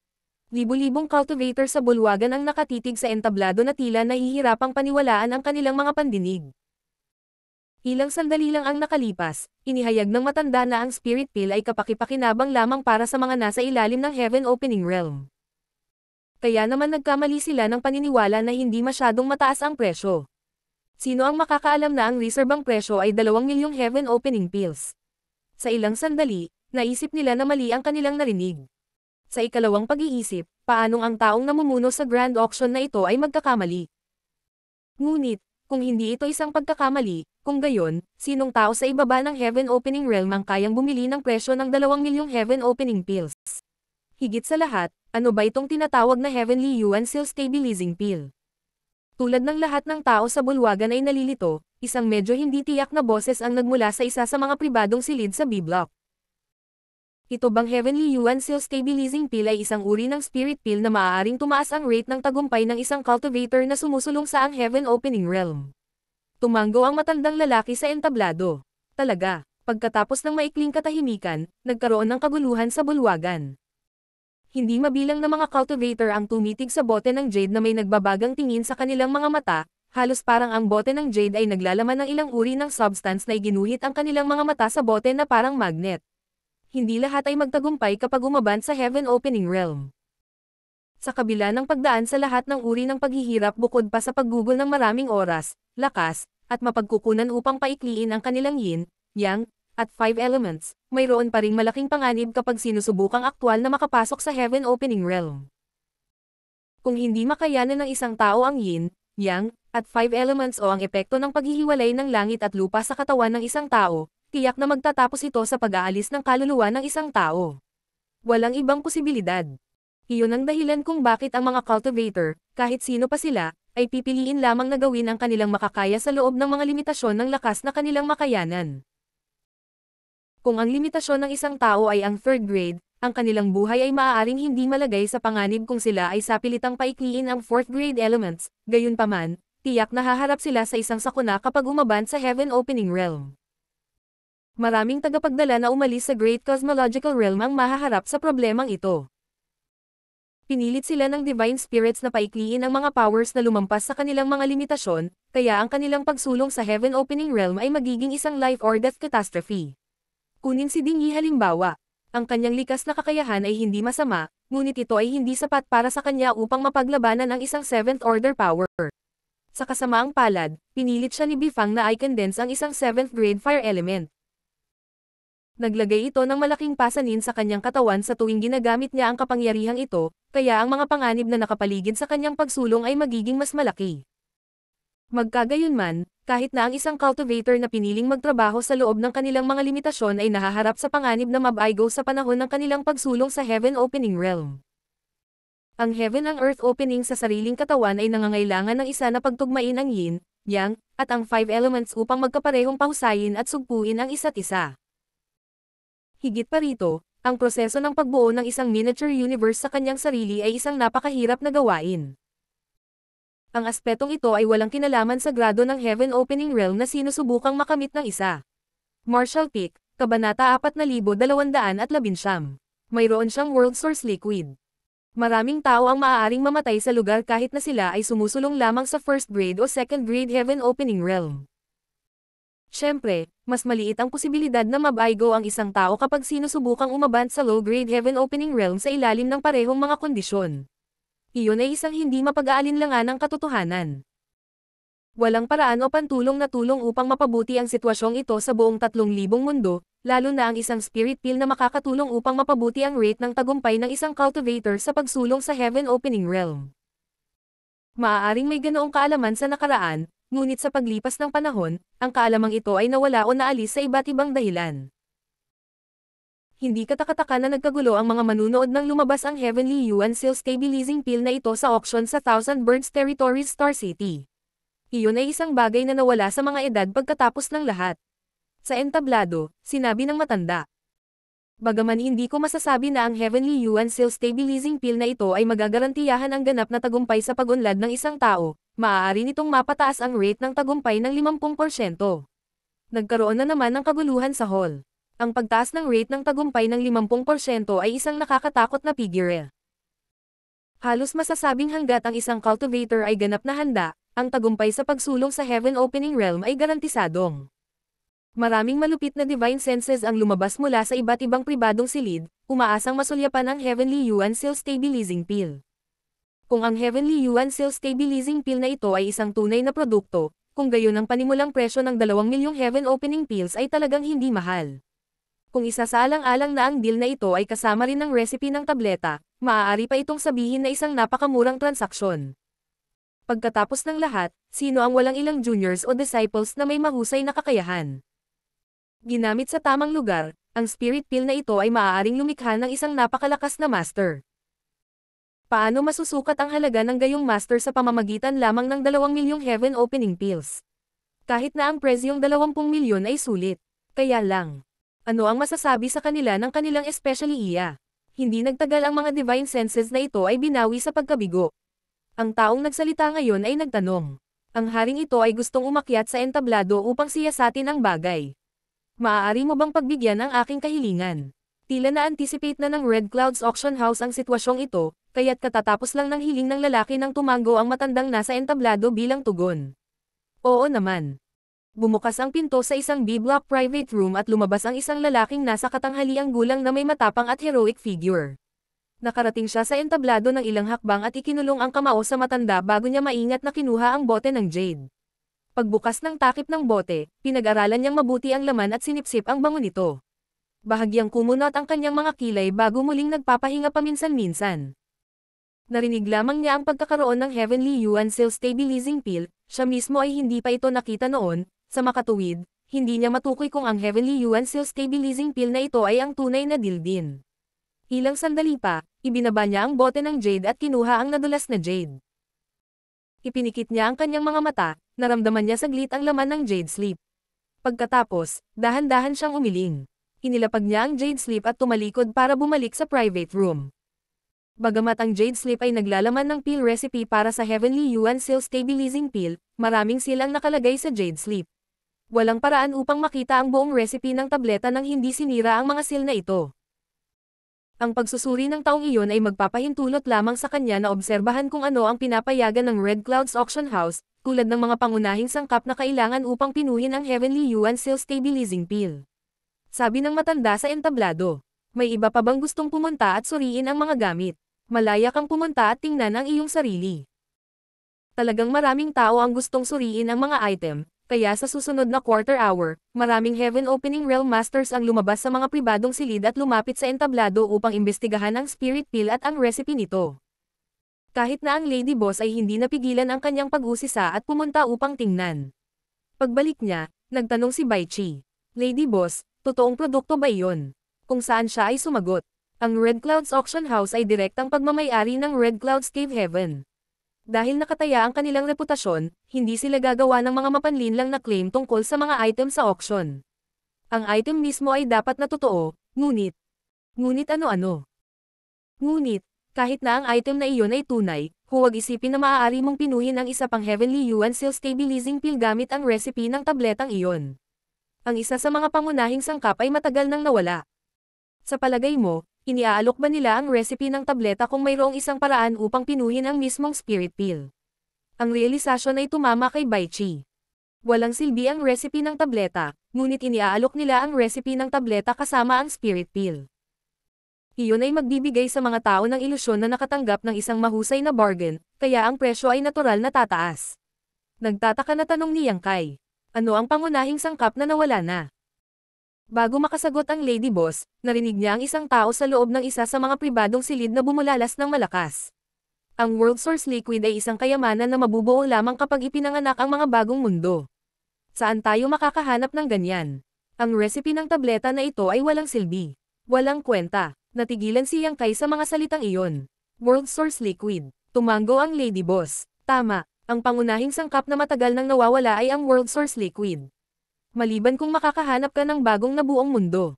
Libu-libong cultivator sa bulwagan ang nakatitig sa entablado na tila nahihirapang paniwalaan ang kanilang mga pandinig. Ilang sandali lang ang nakalipas, inihayag ng matanda na ang spirit pill ay kapakipakinabang lamang para sa mga nasa ilalim ng Heaven Opening Realm. Kaya naman nagkamali sila ng paniniwala na hindi masyadong mataas ang presyo. Sino ang makakaalam na ang reserbang presyo ay 2 milyong Heaven Opening Pills? Sa ilang sandali, naisip nila na mali ang kanilang narinig. Sa ikalawang pag-iisip, paanong ang taong namumuno sa grand auction na ito ay magkakamali? Ngunit, kung hindi ito isang pagkakamali, kung gayon, sinong tao sa ibaba ng Heaven Opening Realm ang kayang bumili ng presyo ng 2 milyong Heaven Opening Pills? Higit sa lahat, ano ba itong tinatawag na Heavenly Yuan Seal Stabilizing Pill? Tulad ng lahat ng tao sa bulwagan ay nalilito, isang medyo hindi tiyak na boses ang nagmula sa isa sa mga pribadong silid sa B-block. Ito bang Heavenly Yuan Seal Stabilizing Pill ay isang uri ng spirit pill na maaaring tumaas ang rate ng tagumpay ng isang cultivator na sumusulong sa ang Heaven Opening Realm? Tumango ang matandang lalaki sa entablado. Talaga, pagkatapos ng maikling katahimikan, nagkaroon ng kaguluhan sa bulwagan. Hindi mabilang na mga cultivator ang tumitig sa bote ng jade na may nagbabagang tingin sa kanilang mga mata, halos parang ang bote ng jade ay naglalaman ng ilang uri ng substance na iginuhit ang kanilang mga mata sa bote na parang magnet. Hindi lahat ay magtagumpay kapag umaban sa Heaven Opening Realm. Sa kabila ng pagdaan sa lahat ng uri ng paghihirap bukod pa sa paggugol ng maraming oras, lakas, at mapagkukunan upang paikliin ang kanilang yin, yang, at 5 elements, mayroon pa ring malaking panganib kapag sinusubukang aktwal na makapasok sa Heaven Opening Realm. Kung hindi makayanan ng isang tao ang yin, yang, at 5 elements o ang epekto ng paghihiwalay ng langit at lupa sa katawan ng isang tao, tiyak na magtatapos ito sa pag-aalis ng kaluluwa ng isang tao. Walang ibang posibilidad. Iyon ang dahilan kung bakit ang mga cultivator, kahit sino pa sila, ay pipiliin lamang na gawin ang kanilang makakaya sa loob ng mga limitasyon ng lakas na kanilang makayanan. Kung ang limitasyon ng isang tao ay ang 3rd grade, ang kanilang buhay ay maaaring hindi malagay sa panganib kung sila ay sapilitang paikliin ang 4th grade elements, gayunpaman, tiyak na haharap sila sa isang sakuna kapag umaban sa Heaven Opening Realm. Maraming tagapagdala na umalis sa Great Cosmological Realm ang mahaharap sa problemang ito. Pinilit sila ng Divine Spirits na paikliin ang mga powers na lumampas sa kanilang mga limitasyon, kaya ang kanilang pagsulong sa Heaven Opening Realm ay magiging isang life or death catastrophe. Kunin si Dingyi halimbawa. Ang kanyang likas na kakayahan ay hindi masama, ngunit ito ay hindi sapat para sa kanya upang mapaglabanan ang isang 7th order power. Sa kasamaang palad, pinilit siya ni Bifang na i-condense ang isang 7th grade fire element. Naglagay ito ng malaking pasanin sa kanyang katawan sa tuwing ginagamit niya ang kapangyarihang ito, kaya ang mga panganib na nakapaligid sa kanyang pagsulong ay magiging mas malaki. Magkagayunman, kahit na ang isang cultivator na piniling magtrabaho sa loob ng kanilang mga limitasyon ay nahaharap sa panganib na mabaigo sa panahon ng kanilang pagsulong sa Heaven Opening Realm. Ang Heaven ang Earth Opening sa sariling katawan ay nangangailangan ng isa na pagtugmain ang yin, yang, at ang 5 elements upang magkaparehong pahusayin at sugpuin ang isa't isa. Higit pa rito, ang proseso ng pagbuo ng isang miniature universe sa kanyang sarili ay isang napakahirap na gawain. Ang aspetong ito ay walang kinalaman sa grado ng Heaven Opening Realm na sinusubukang makamit ng isa. Marshall Peak, Kabanata 4219. Mayroon siyang World Source Liquid. Maraming tao ang maaaring mamatay sa lugar kahit na sila ay sumusulong lamang sa 1st grade o 2nd grade Heaven Opening Realm. Siyempre, mas maliit ang posibilidad na mabaigo ang isang tao kapag sinusubukang umabant sa low-grade Heaven Opening Realm sa ilalim ng parehong mga kondisyon. Iyon ay isang hindi mapag-aalinlangan ng katotohanan. Walang paraan o pantulong na tulong upang mapabuti ang sitwasyong ito sa buong 3,000 mundo, lalo na ang isang spirit pill na makakatulong upang mapabuti ang rate ng tagumpay ng isang cultivator sa pagsulong sa Heaven Opening Realm. Maaaring may ganoong kaalaman sa nakaraan, ngunit sa paglipas ng panahon, ang kaalamang ito ay nawala o naalis sa iba't ibang dahilan. Hindi katakataka na nagkagulo ang mga manunood nang lumabas ang Heavenly Yuan Seal Stabilizing Pill na ito sa auction sa Thousand Birds Territories Star City. Iyon ay isang bagay na nawala sa mga edad pagkatapos ng lahat. Sa entablado, sinabi ng matanda. Bagaman hindi ko masasabi na ang Heavenly Yuan Seal Stabilizing Pill na ito ay magagarantiyahan ang ganap na tagumpay sa pag-unlad ng isang tao, maaari nitong mapataas ang rate ng tagumpay ng 50%. Nagkaroon na naman ng kaguluhan sa hall. Ang pagtaas ng rate ng tagumpay ng 50% ay isang nakakatakot na figure. Halos masasabing hanggat ang isang cultivator ay ganap na handa, ang tagumpay sa pagsulong sa Heaven Opening Realm ay garantisadong. Maraming malupit na divine senses ang lumabas mula sa iba't ibang pribadong silid, umaasang masulyapan ang Heavenly Yuan Seal Stabilizing Pill. Kung ang Heavenly Yuan Seal Stabilizing Pill na ito ay isang tunay na produkto, kung gayon ang panimulang presyo ng 2 milyong Heaven Opening Pills ay talagang hindi mahal. Kung isasaalang-alang na ang deal na ito ay kasama rin ng recipe ng tableta, maaari pa itong sabihin na isang napakamurang transaksyon. Pagkatapos ng lahat, sino ang walang ilang juniors o disciples na may mahusay na kakayahan? Ginamit sa tamang lugar, ang spirit pill na ito ay maaaring lumikha ng isang napakalakas na master. Paano masusukat ang halaga ng gayong master sa pamamagitan lamang ng 2 milyong Heaven Opening Pills? Kahit na ang presyong 20 milyon ay sulit. Kaya lang. Ano ang masasabi sa kanila ng kanilang especially iya? Hindi nagtagal ang mga divine senses na ito ay binawi sa pagkabigo. Ang taong nagsalita ngayon ay nagtanong. Ang haring ito ay gustong umakyat sa entablado upang siyasatin ang bagay. Maaari mo bang pagbigyan ang aking kahilingan? Tila na-anticipate na ng Red Clouds Auction House ang sitwasyong ito, kaya't katatapos lang ng hiling ng lalaki ng tumango ang matandang nasa entablado bilang tugon. Oo naman. Bumukas ang pinto sa isang B-block private room at lumabas ang isang lalaking nasa katanghaliang gulang na may matapang at heroic figure. Nakarating siya sa entablado ng ilang hakbang at ikinulong ang kamao sa matanda bago niya maingat na kinuha ang bote ng jade. Pagbukas ng takip ng bote, pinag-aralan niyang mabuti ang laman at sinipsip ang bango nito. Bahagyang kumunot ang kanyang mga kilay bago muling nagpapahinga paminsan-minsan. Narinig lamang niya ang pagkakaroon ng Heavenly Yuan Seal Stabilizing Pill, siya mismo ay hindi pa ito nakita noon, sa makatuwid, hindi niya matukoy kung ang Heavenly Yuan Seal Stabilizing Pill na ito ay ang tunay na deal din. Ilang sandali pa, ibinaba niya ang bote ng jade at kinuha ang nadulas na jade. Ipinikit niya ang kanyang mga mata, naramdaman niya saglit ang laman ng jade slip. Pagkatapos, dahan-dahan siyang umiling. Inilapag niya ang jade slip at tumalikod para bumalik sa private room. Bagamat ang jade slip ay naglalaman ng pill recipe para sa Heavenly Yuan Seal Stabilizing Pill, maraming seal ang nakalagay sa jade slip. Walang paraan upang makita ang buong recipe ng tableta nang hindi sinira ang mga seal na ito. Ang pagsusuri ng taong iyon ay magpapahintulot lamang sa kanya na obserbahan kung ano ang pinapayagan ng Red Clouds Auction House, tulad ng mga pangunahing sangkap na kailangan upang pinuhin ang Heavenly Yuan Seal Stabilizing Pill. Sabi ng matanda sa entablado, may iba pa bang gustong pumunta at suriin ang mga gamit? Malaya kang pumunta at tingnan ang iyong sarili. Talagang maraming tao ang gustong suriin ang mga item, kaya sa susunod na quarter hour, maraming Heaven Opening Realm Masters ang lumabas sa mga pribadong silid at lumapit sa entablado upang imbestigahan ang spirit pill at ang recipe nito. Kahit na ang Lady Boss ay hindi napigilan ang kanyang pag-usisa at pumunta upang tingnan. Pagbalik niya, nagtanong si Bai Chi. Lady Boss, totoong produkto ba iyon? Kung saan siya ay sumagot. Ang Red Clouds Auction House ay direktang pagmamayari ng Red Clouds Cave Heaven. Dahil nakataya ang kanilang reputasyon, hindi sila gagawa ng mga mapanlinlang na claim tungkol sa mga item sa auction. Ang item mismo ay dapat na totoo, ngunit ano-ano. Ngunit, kahit na ang item na iyon ay tunay, huwag isipin na maaari mong pinuhin ang isa pang Heavenly Yuan Seal Stabilizing Pill gamit ang recipe ng tabletang iyon. Ang isa sa mga pangunahing sangkap ay matagal nang nawala. Sa palagay mo, iniaalok ba nila ang recipe ng tableta kung mayroong isang paraan upang pinuhin ang mismong spirit pill? Ang realisasyon ay tumama kay Bai Chi. Walang silbi ang recipe ng tableta, ngunit iniaalok nila ang recipe ng tableta kasama ang spirit pill. Iyon ay magbibigay sa mga tao ng ilusyon na nakatanggap ng isang mahusay na bargain, kaya ang presyo ay natural na tataas. Nagtataka na tanong ni Yang Kai. Ano ang pangunahing sangkap na nawala na? Bago makasagot ang Lady Boss, narinig niya ang isang tao sa loob ng isa sa mga pribadong silid na bumulalas ng malakas. Ang World Source Liquid ay isang kayamanan na mabubuo lamang kapag ipinanganak ang mga bagong mundo. Saan tayo makakahanap ng ganyan? Ang recipe ng tableta na ito ay walang silbi. Walang kwenta. Natigilan si Yang Kai sa mga salitang iyon. World Source Liquid. Tumango ang Lady Boss. Tama, ang pangunahing sangkap na matagal nang nawawala ay ang World Source Liquid. Maliban kung makakahanap ka ng bagong nabuong mundo.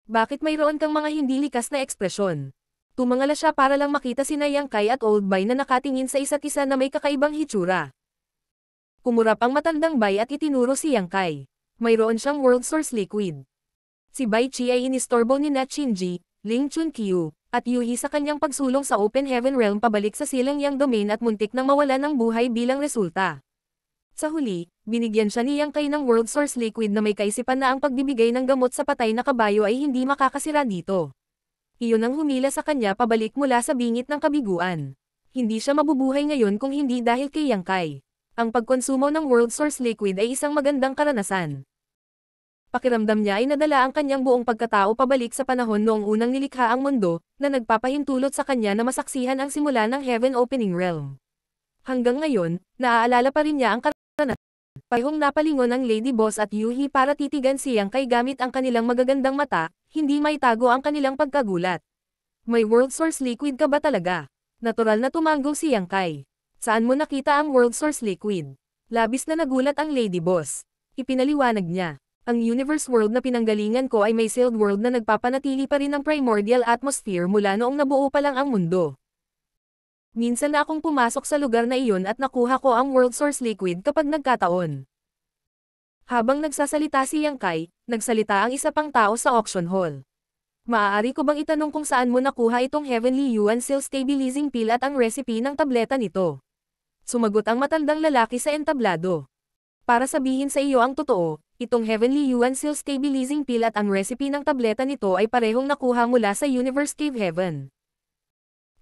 Bakit mayroon kang mga hindi likas na ekspresyon? Tumangala siya para lang makita sina Yang Kai at Old Bai na nakatingin sa isa't isa na may kakaibang hitsura. Kumurap ang matandang Bai at itinuro si Yang Kai. Mayroon siyang World Source Liquid. Si Bai Chi ay inistorbo ni Na Chinji, Ling Chun-kyu, at Yuhi sa kanyang pagsulong sa Open Heaven Realm pabalik sa Silang Yang Domain at muntik nang mawala ng buhay bilang resulta. Sa huli, binigyan siya ni Yang Kai ng World Source Liquid na may kaisipan na ang pagbibigay ng gamot sa patay na kabayo ay hindi makakasira dito. Iyon ang humila sa kanya pabalik mula sa bingit ng kabiguan. Hindi siya mabubuhay ngayon kung hindi dahil kay Yang Kai. Ang pagkonsumo ng World Source Liquid ay isang magandang karanasan. Pakiramdam niya ay nadala ang kanyang buong pagkatao pabalik sa panahon noong unang nilikha ang mundo, na nagpapahintulot sa kanya na masaksihan ang simula ng Heaven Opening Realm. Hanggang ngayon, naaalala pa rin niya ang karanasan. Parehong napalingon ang Lady Boss at Yuhi para titigan si Yang Kai gamit ang kanilang magagandang mata, hindi maitago ang kanilang pagkagulat. May World Source Liquid ka ba talaga? Natural na tumango si Yang Kai. Saan mo nakita ang World Source Liquid? Labis na nagulat ang Lady Boss. Ipinaliwanag niya. Ang universe world na pinanggalingan ko ay may sealed world na nagpapanatili pa rin ng primordial atmosphere mula noong nabuo pa lang ang mundo. Minsan na akong pumasok sa lugar na iyon at nakuha ko ang World Source Liquid kapag nagkataon. Habang nagsasalita si Yang Kai, nagsalita ang isa pang tao sa auction hall. Maaari ko bang itanong kung saan mo nakuha itong Heavenly Yuan Seal Stabilizing Pill at ang recipe ng tableta nito? Sumagot ang matandang lalaki sa entablado. Para sabihin sa iyo ang totoo, itong Heavenly Yuan Seal Stabilizing Pill at ang recipe ng tableta nito ay parehong nakuha mula sa Universe Cave Heaven.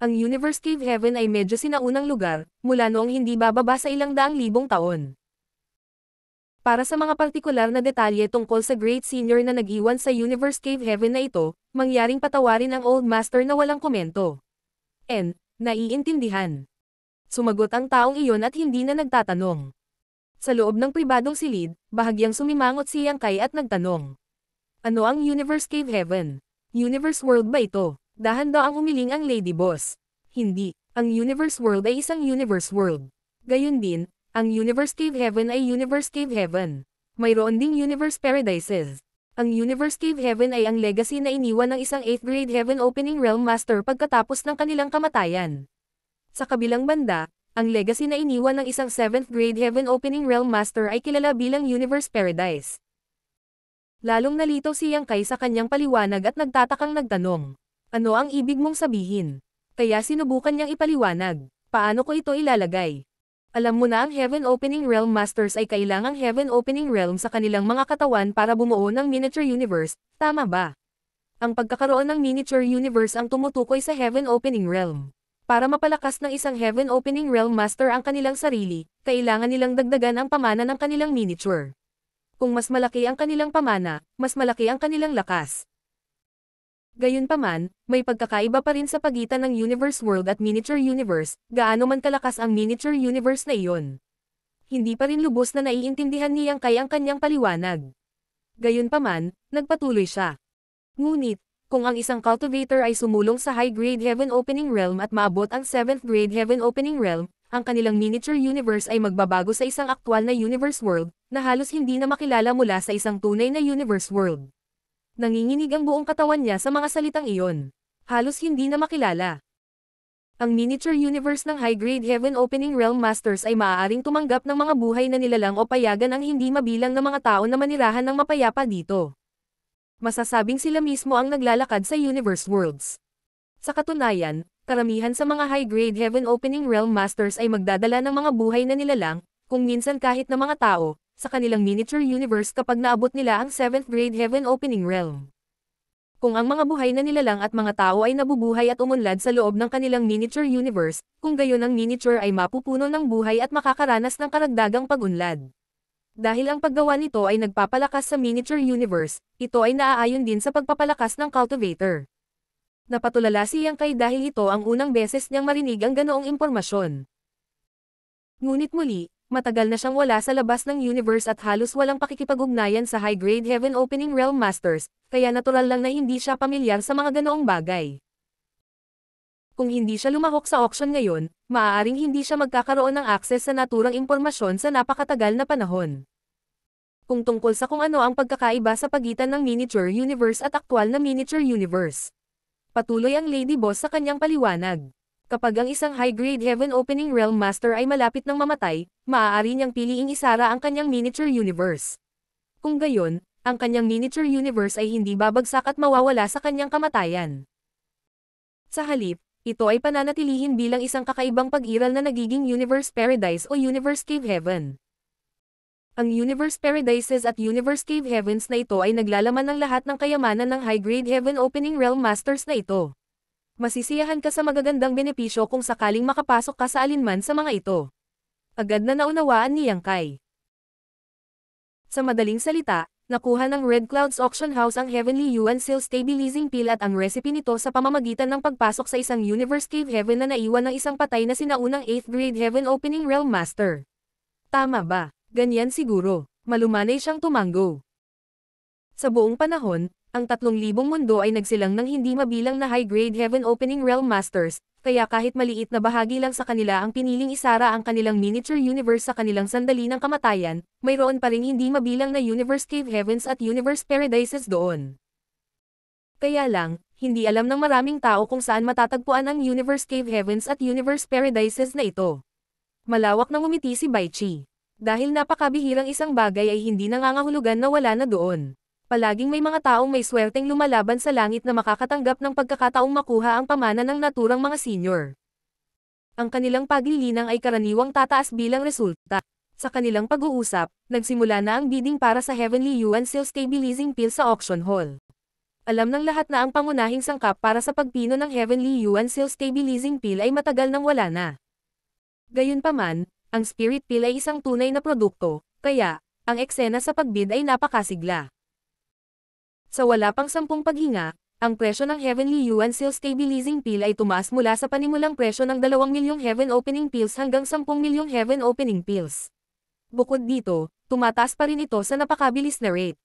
Ang Universe Cave Heaven ay medyo sinaunang lugar, mula noong hindi bababa sa 100,000 taon. Para sa mga partikular na detalye tungkol sa Great Senior na nag-iwan sa Universe Cave Heaven na ito, mangyaring patawarin ang Old Master na walang komento. Naiintindihan. Sumagot ang taong iyon at hindi na nagtatanong. Sa loob ng pribadong silid, bahagyang sumimangot si Yang Kai at nagtanong. Ano ang Universe Cave Heaven? Universe World ba ito? Dahan-dahan ang umiling ang Lady Boss. Hindi, ang Universe World ay isang Universe World. Gayun din, ang Universe Cave Heaven ay Universe Cave Heaven. Mayroon ding Universe Paradises. Ang Universe Cave Heaven ay ang legacy na iniwan ng isang 8th grade Heaven Opening Realm Master pagkatapos ng kanilang kamatayan. Sa kabilang banda, ang legacy na iniwan ng isang 7th grade Heaven Opening Realm Master ay kilala bilang Universe Paradise. Lalong nalito si Yang Kai sa kanyang paliwanag at nagtatakang nagtanong. Ano ang ibig mong sabihin? Kaya sinubukan niyang ipaliwanag. Paano ko ito ilalagay? Alam mo na ang Heaven Opening Realm Masters ay kailangang Heaven Opening Realm sa kanilang mga katawan para bumuo ng miniature universe, tama ba? Ang pagkakaroon ng miniature universe ang tumutukoy sa Heaven Opening Realm. Para mapalakas ng isang Heaven Opening Realm Master ang kanilang sarili, kailangan nilang dagdagan ang pamana ng kanilang miniature. Kung mas malaki ang kanilang pamana, mas malaki ang kanilang lakas. Gayunpaman, may pagkakaiba pa rin sa pagitan ng Universe World at Miniature Universe, gaano man kalakas ang Miniature Universe na iyon. Hindi pa rin lubos na naiintindihan ni Yang Kai ang kanyang paliwanag. Gayunpaman, nagpatuloy siya. Ngunit, kung ang isang cultivator ay sumulong sa high-grade Heaven Opening Realm at maabot ang 7th grade Heaven Opening Realm, ang kanilang miniature universe ay magbabago sa isang aktwal na Universe World, na halos hindi na makilala mula sa isang tunay na Universe World. Nanginginig ang buong katawan niya sa mga salitang iyon. Halos hindi na makilala. Ang miniature universe ng high-grade Heaven Opening Realm Masters ay maaaring tumanggap ng mga buhay na nilalang o payagan ang hindi mabilang na mga tao na manirahan ng mapayapa dito. Masasabing sila mismo ang naglalakad sa Universe Worlds. Sa katunayan, karamihan sa mga high-grade Heaven Opening Realm Masters ay magdadala ng mga buhay na nilalang, kung minsan kahit na mga tao, sa kanilang miniature universe kapag naabot nila ang 7th grade Heaven Opening Realm. Kung ang mga buhay na nilalang at mga tao ay nabubuhay at umunlad sa loob ng kanilang miniature universe, kung gayon ang miniature ay mapupuno ng buhay at makakaranas ng karagdagang pag-unlad. Dahil ang paggawa nito ay nagpapalakas sa miniature universe, ito ay naaayon din sa pagpapalakas ng cultivator. Napatulala si Yang Kai dahil ito ang unang beses niyang marinig ang ganoong impormasyon. Ngunit muli, matagal na siyang wala sa labas ng universe at halos walang pakikipag-ugnayan sa high-grade Heaven Opening Realm Masters, kaya natural lang na hindi siya pamilyar sa mga ganoong bagay. Kung hindi siya lumahok sa auction ngayon, maaaring hindi siya magkakaroon ng akses sa naturang impormasyon sa napakatagal na panahon. Kung tungkol sa kung ano ang pagkakaiba sa pagitan ng miniature universe at aktwal na miniature universe. Patuloy ang Lady Boss sa kanyang paliwanag. Kapag ang isang high-grade Heaven Opening Realm Master ay malapit ng mamatay, maaari niyang piliing isara ang kanyang miniature universe. Kung gayon, ang kanyang miniature universe ay hindi babagsak at mawawala sa kanyang kamatayan. Sa halip, ito ay pananatilihin bilang isang kakaibang pag-iral na nagiging Universe Paradise o Universe Cave Heaven. Ang Universe Paradises at Universe Cave Heavens na ito ay naglalaman ng lahat ng kayamanan ng high-grade Heaven Opening Realm Masters na ito. Masisiyahan ka sa magagandang benepisyo kung sakaling makapasok ka sa alinman sa mga ito. Agad na naunawaan ni Yang Kai. Sa madaling salita, nakuha ng Red Clouds Auction House ang Heavenly Yuan Seal Stabilizing Pill at ang recipe nito sa pamamagitan ng pagpasok sa isang Universe Cave Heaven na naiwan ng isang patay na sinaunang 8th grade Heaven Opening Realm Master. Tama ba? Ganyan siguro. Malumanay siyang tumanggo. Sa buong panahon, ang 3,000 mundo ay nagsilang ng hindi mabilang na high-grade Heaven Opening Realm Masters, kaya kahit maliit na bahagi lang sa kanila ang piniling isara ang kanilang miniature universe sa kanilang sandali ng kamatayan, mayroon pa ring hindi mabilang na Universe Cave Heavens at Universe Paradises doon. Kaya lang, hindi alam ng maraming tao kung saan matatagpuan ang Universe Cave Heavens at Universe Paradises na ito. Malawak na ngumiti si Baichi. Dahil napakabihirang isang bagay ay hindi nangangahulugan na wala na doon. Palaging may mga taong may swerteng lumalaban sa langit na makakatanggap ng pagkakataong makuha ang pamana ng naturang mga senior. Ang kanilang paglilinang ay karaniwang tataas bilang resulta. Sa kanilang pag-uusap, nagsimula na ang bidding para sa Heavenly Yuan Seal Stabilizing Pill sa auction hall. Alam ng lahat na ang pangunahing sangkap para sa pagpino ng Heavenly Yuan Seal Stabilizing Pill ay matagal nang wala na. Gayunpaman, ang Spirit Pill ay isang tunay na produkto, kaya, ang eksena sa pagbid ay napakasigla. Sa wala pang 10 paghinga, ang presyo ng Heavenly Yuan Seal Stabilizing Pill ay tumaas mula sa panimulang presyo ng 2 milyong Heaven Opening Pills hanggang 10 milyong Heaven Opening Pills. Bukod dito, tumataas pa rin ito sa napakabilis na rate.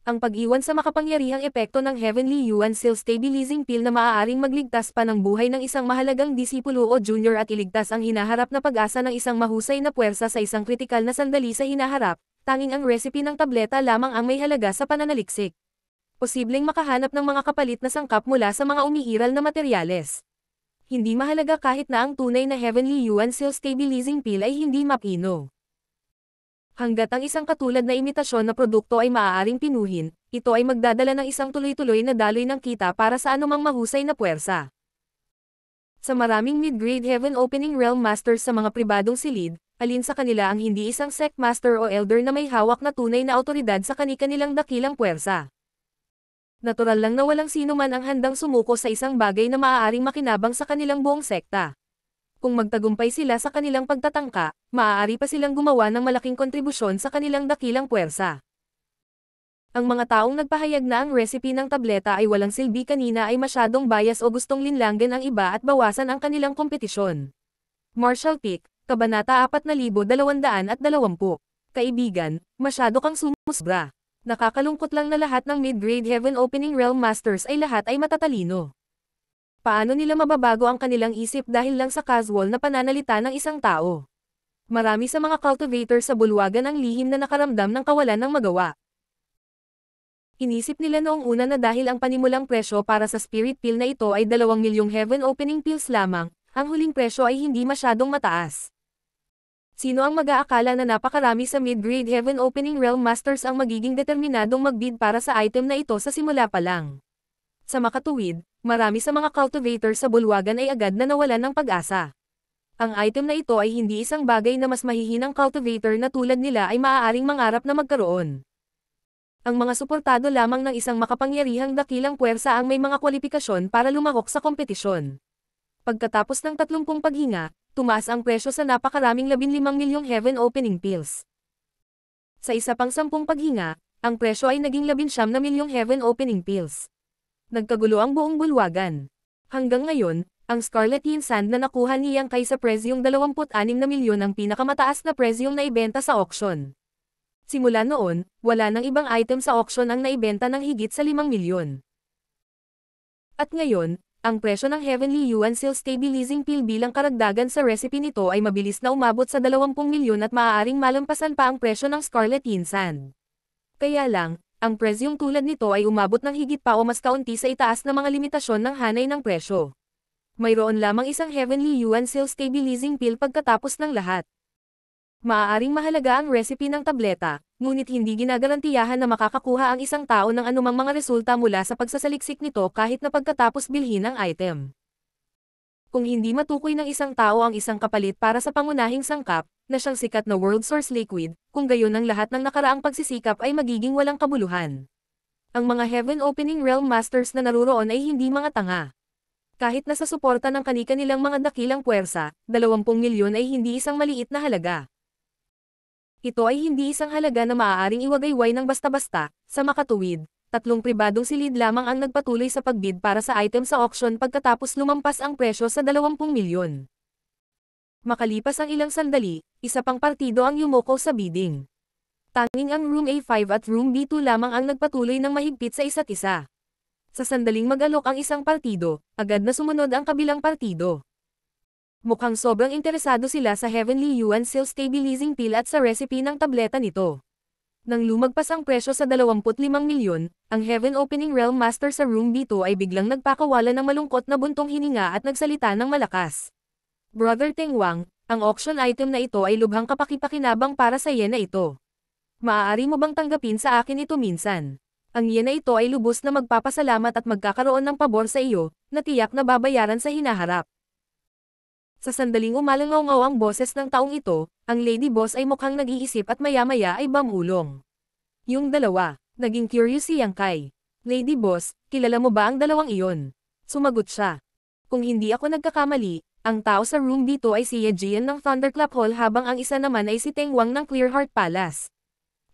Ang pag-iwan sa makapangyarihang epekto ng Heavenly Yuan Seal Stabilizing Pill na maaaring magligtas pa ng buhay ng isang mahalagang disipulo o junior at iligtas ang hinaharap na pag-asa ng isang mahusay na puwersa sa isang kritikal na sandali sa hinaharap, tanging ang recipe ng tableta lamang ang may halaga sa pananaliksik. Posibleng makahanap ng mga kapalit na sangkap mula sa mga umiiral na materyales. Hindi mahalaga kahit na ang tunay na Heavenly Yuan Seal Stabilizing Pill ay hindi mapino. Hanggat ang isang katulad na imitasyon na produkto ay maaaring pinuhin, ito ay magdadala ng isang tuloy-tuloy na daloy ng kita para sa anumang mahusay na puwersa. Sa maraming mid-grade Heaven Opening Realm Masters sa mga pribadong silid, alin sa kanila ang hindi isang sect master o elder na may hawak na tunay na awtoridad sa kani-kanilang dakilang puwersa. Natural lang na walang sino man ang handang sumuko sa isang bagay na maaaring makinabang sa kanilang buong sekta. Kung magtagumpay sila sa kanilang pagtatangka, maaari pa silang gumawa ng malaking kontribusyon sa kanilang dakilang puwersa. Ang mga taong nagpahayag na ang recipe ng tableta ay walang silbi kanina ay masyadong bias o gustong linlanggan ang iba at bawasan ang kanilang kompetisyon. Marshall Peak, Kabanata 4220. Kaibigan, masyado kang sumusbra. Nakakalungkot lang na lahat ng mid-grade Heaven Opening Realm Masters ay lahat ay matatalino. Paano nila mababago ang kanilang isip dahil lang sa casual na pananalita ng isang tao? Marami sa mga cultivator sa bulwagan ang lihim na nakaramdam ng kawalan ng magawa. Inisip nila noong una na dahil ang panimulang presyo para sa Spirit Pill na ito ay 2 milyong Heaven Opening Pills lamang, ang huling presyo ay hindi masyadong mataas. Sino ang mag-aakala na napakarami sa mid-grade Heaven Opening Realm Masters ang magiging determinadong magbid para sa item na ito sa simula pa lang? Sa makatuwid, marami sa mga cultivator sa bulwagan ay agad na nawalan ng pag-asa. Ang item na ito ay hindi isang bagay na mas mahihinang cultivator na tulad nila ay maaaring mangarap na magkaroon. Ang mga suportado lamang ng isang makapangyarihang dakilang puwersa ang may mga kwalipikasyon para lumahok sa kompetisyon. Pagkatapos ng 30 paghinga, tumaas ang presyo sa napakaraming 15 milyong Heaven Opening Pills. Sa isa pang 10 paghinga, ang presyo ay naging 19 na milyong Heaven Opening Pills. Nagkagulo ang buong bulwagan. Hanggang ngayon, ang Scarlet Yin Sand na nakuha ni Yang Kai sa presyong 26 na milyon ang pinakamataas na presyong naibenta sa auction. Simula noon, wala nang ibang item sa auction ang naibenta ng higit sa 5 milyon. At ngayon, ang presyo ng Heavenly Yuan Seal Stabilizing Pill bilang karagdagan sa recipe nito ay mabilis na umabot sa 20 milyon at maaaring malampasan pa ang presyo ng Scarlet Yin Sand. Kaya lang, ang presyong tulad nito ay umabot ng higit pa o mas kaunti sa itaas na mga limitasyon ng hanay ng presyo. Mayroon lamang isang Heavenly Yuan Seal Stabilizing Pill pagkatapos ng lahat. Maaaring mahalaga ang recipe ng tableta, ngunit hindi ginagarantiyahan na makakakuha ang isang tao ng anumang mga resulta mula sa pagsasaliksik nito kahit na pagkatapos bilhin ang item. Kung hindi matukoy ng isang tao ang isang kapalit para sa pangunahing sangkap, na siyang sikat na world source liquid, kung gayon ang lahat ng nakaraang pagsisikap ay magiging walang kabuluhan. Ang mga Heaven Opening Realm Masters na naruroon ay hindi mga tanga. Kahit na sa suporta ng kani-kanilang mga dakilang puwersa, 20 milyon ay hindi isang maliit na halaga. Ito ay hindi isang halaga na maaaring iwagayway ng basta-basta. Sa makatuwid, 3 pribadong silid lamang ang nagpatuloy sa pagbid para sa item sa auction pagkatapos lumampas ang presyo sa 20 milyon. Makalipas ang ilang sandali, isa pang partido ang yumoko sa bidding. Tanging ang Room A5 at Room B2 lamang ang nagpatuloy ng mahigpit sa isa't isa. Sa sandaling mag-alok ang isang partido, agad na sumunod ang kabilang partido. Mukhang sobrang interesado sila sa Heavenly Yuan Seal Stabilizing Pill at sa recipe ng tableta nito. Nang lumagpas ang presyo sa 25 milyon, ang Heaven Opening Realm Master sa Room B2 ay biglang nagpakawala ng malungkot na buntong hininga at nagsalita ng malakas. Brother Teng Wang, ang auction item na ito ay lubhang kapakipakinabang para sa yen na ito. Maaari mo bang tanggapin sa akin ito minsan? Ang yen na ito ay lubos na magpapasalamat at magkakaroon ng pabor sa iyo, na tiyak na babayaran sa hinaharap. Sa sandaling umalangaw-ngaw ang boses ng taong ito, ang Lady Boss ay mukhang nag-iisip at maya-maya ay bamulong. Yung dalawa, naging curious si Yang Kai. Lady Boss, kilala mo ba ang dalawang iyon? Sumagot siya. Kung hindi ako nagkakamali, ang tao sa room dito ay si Ye Jian ng Thunderclap Hall habang ang isa naman ay si Teng Wang ng Clearheart Palace.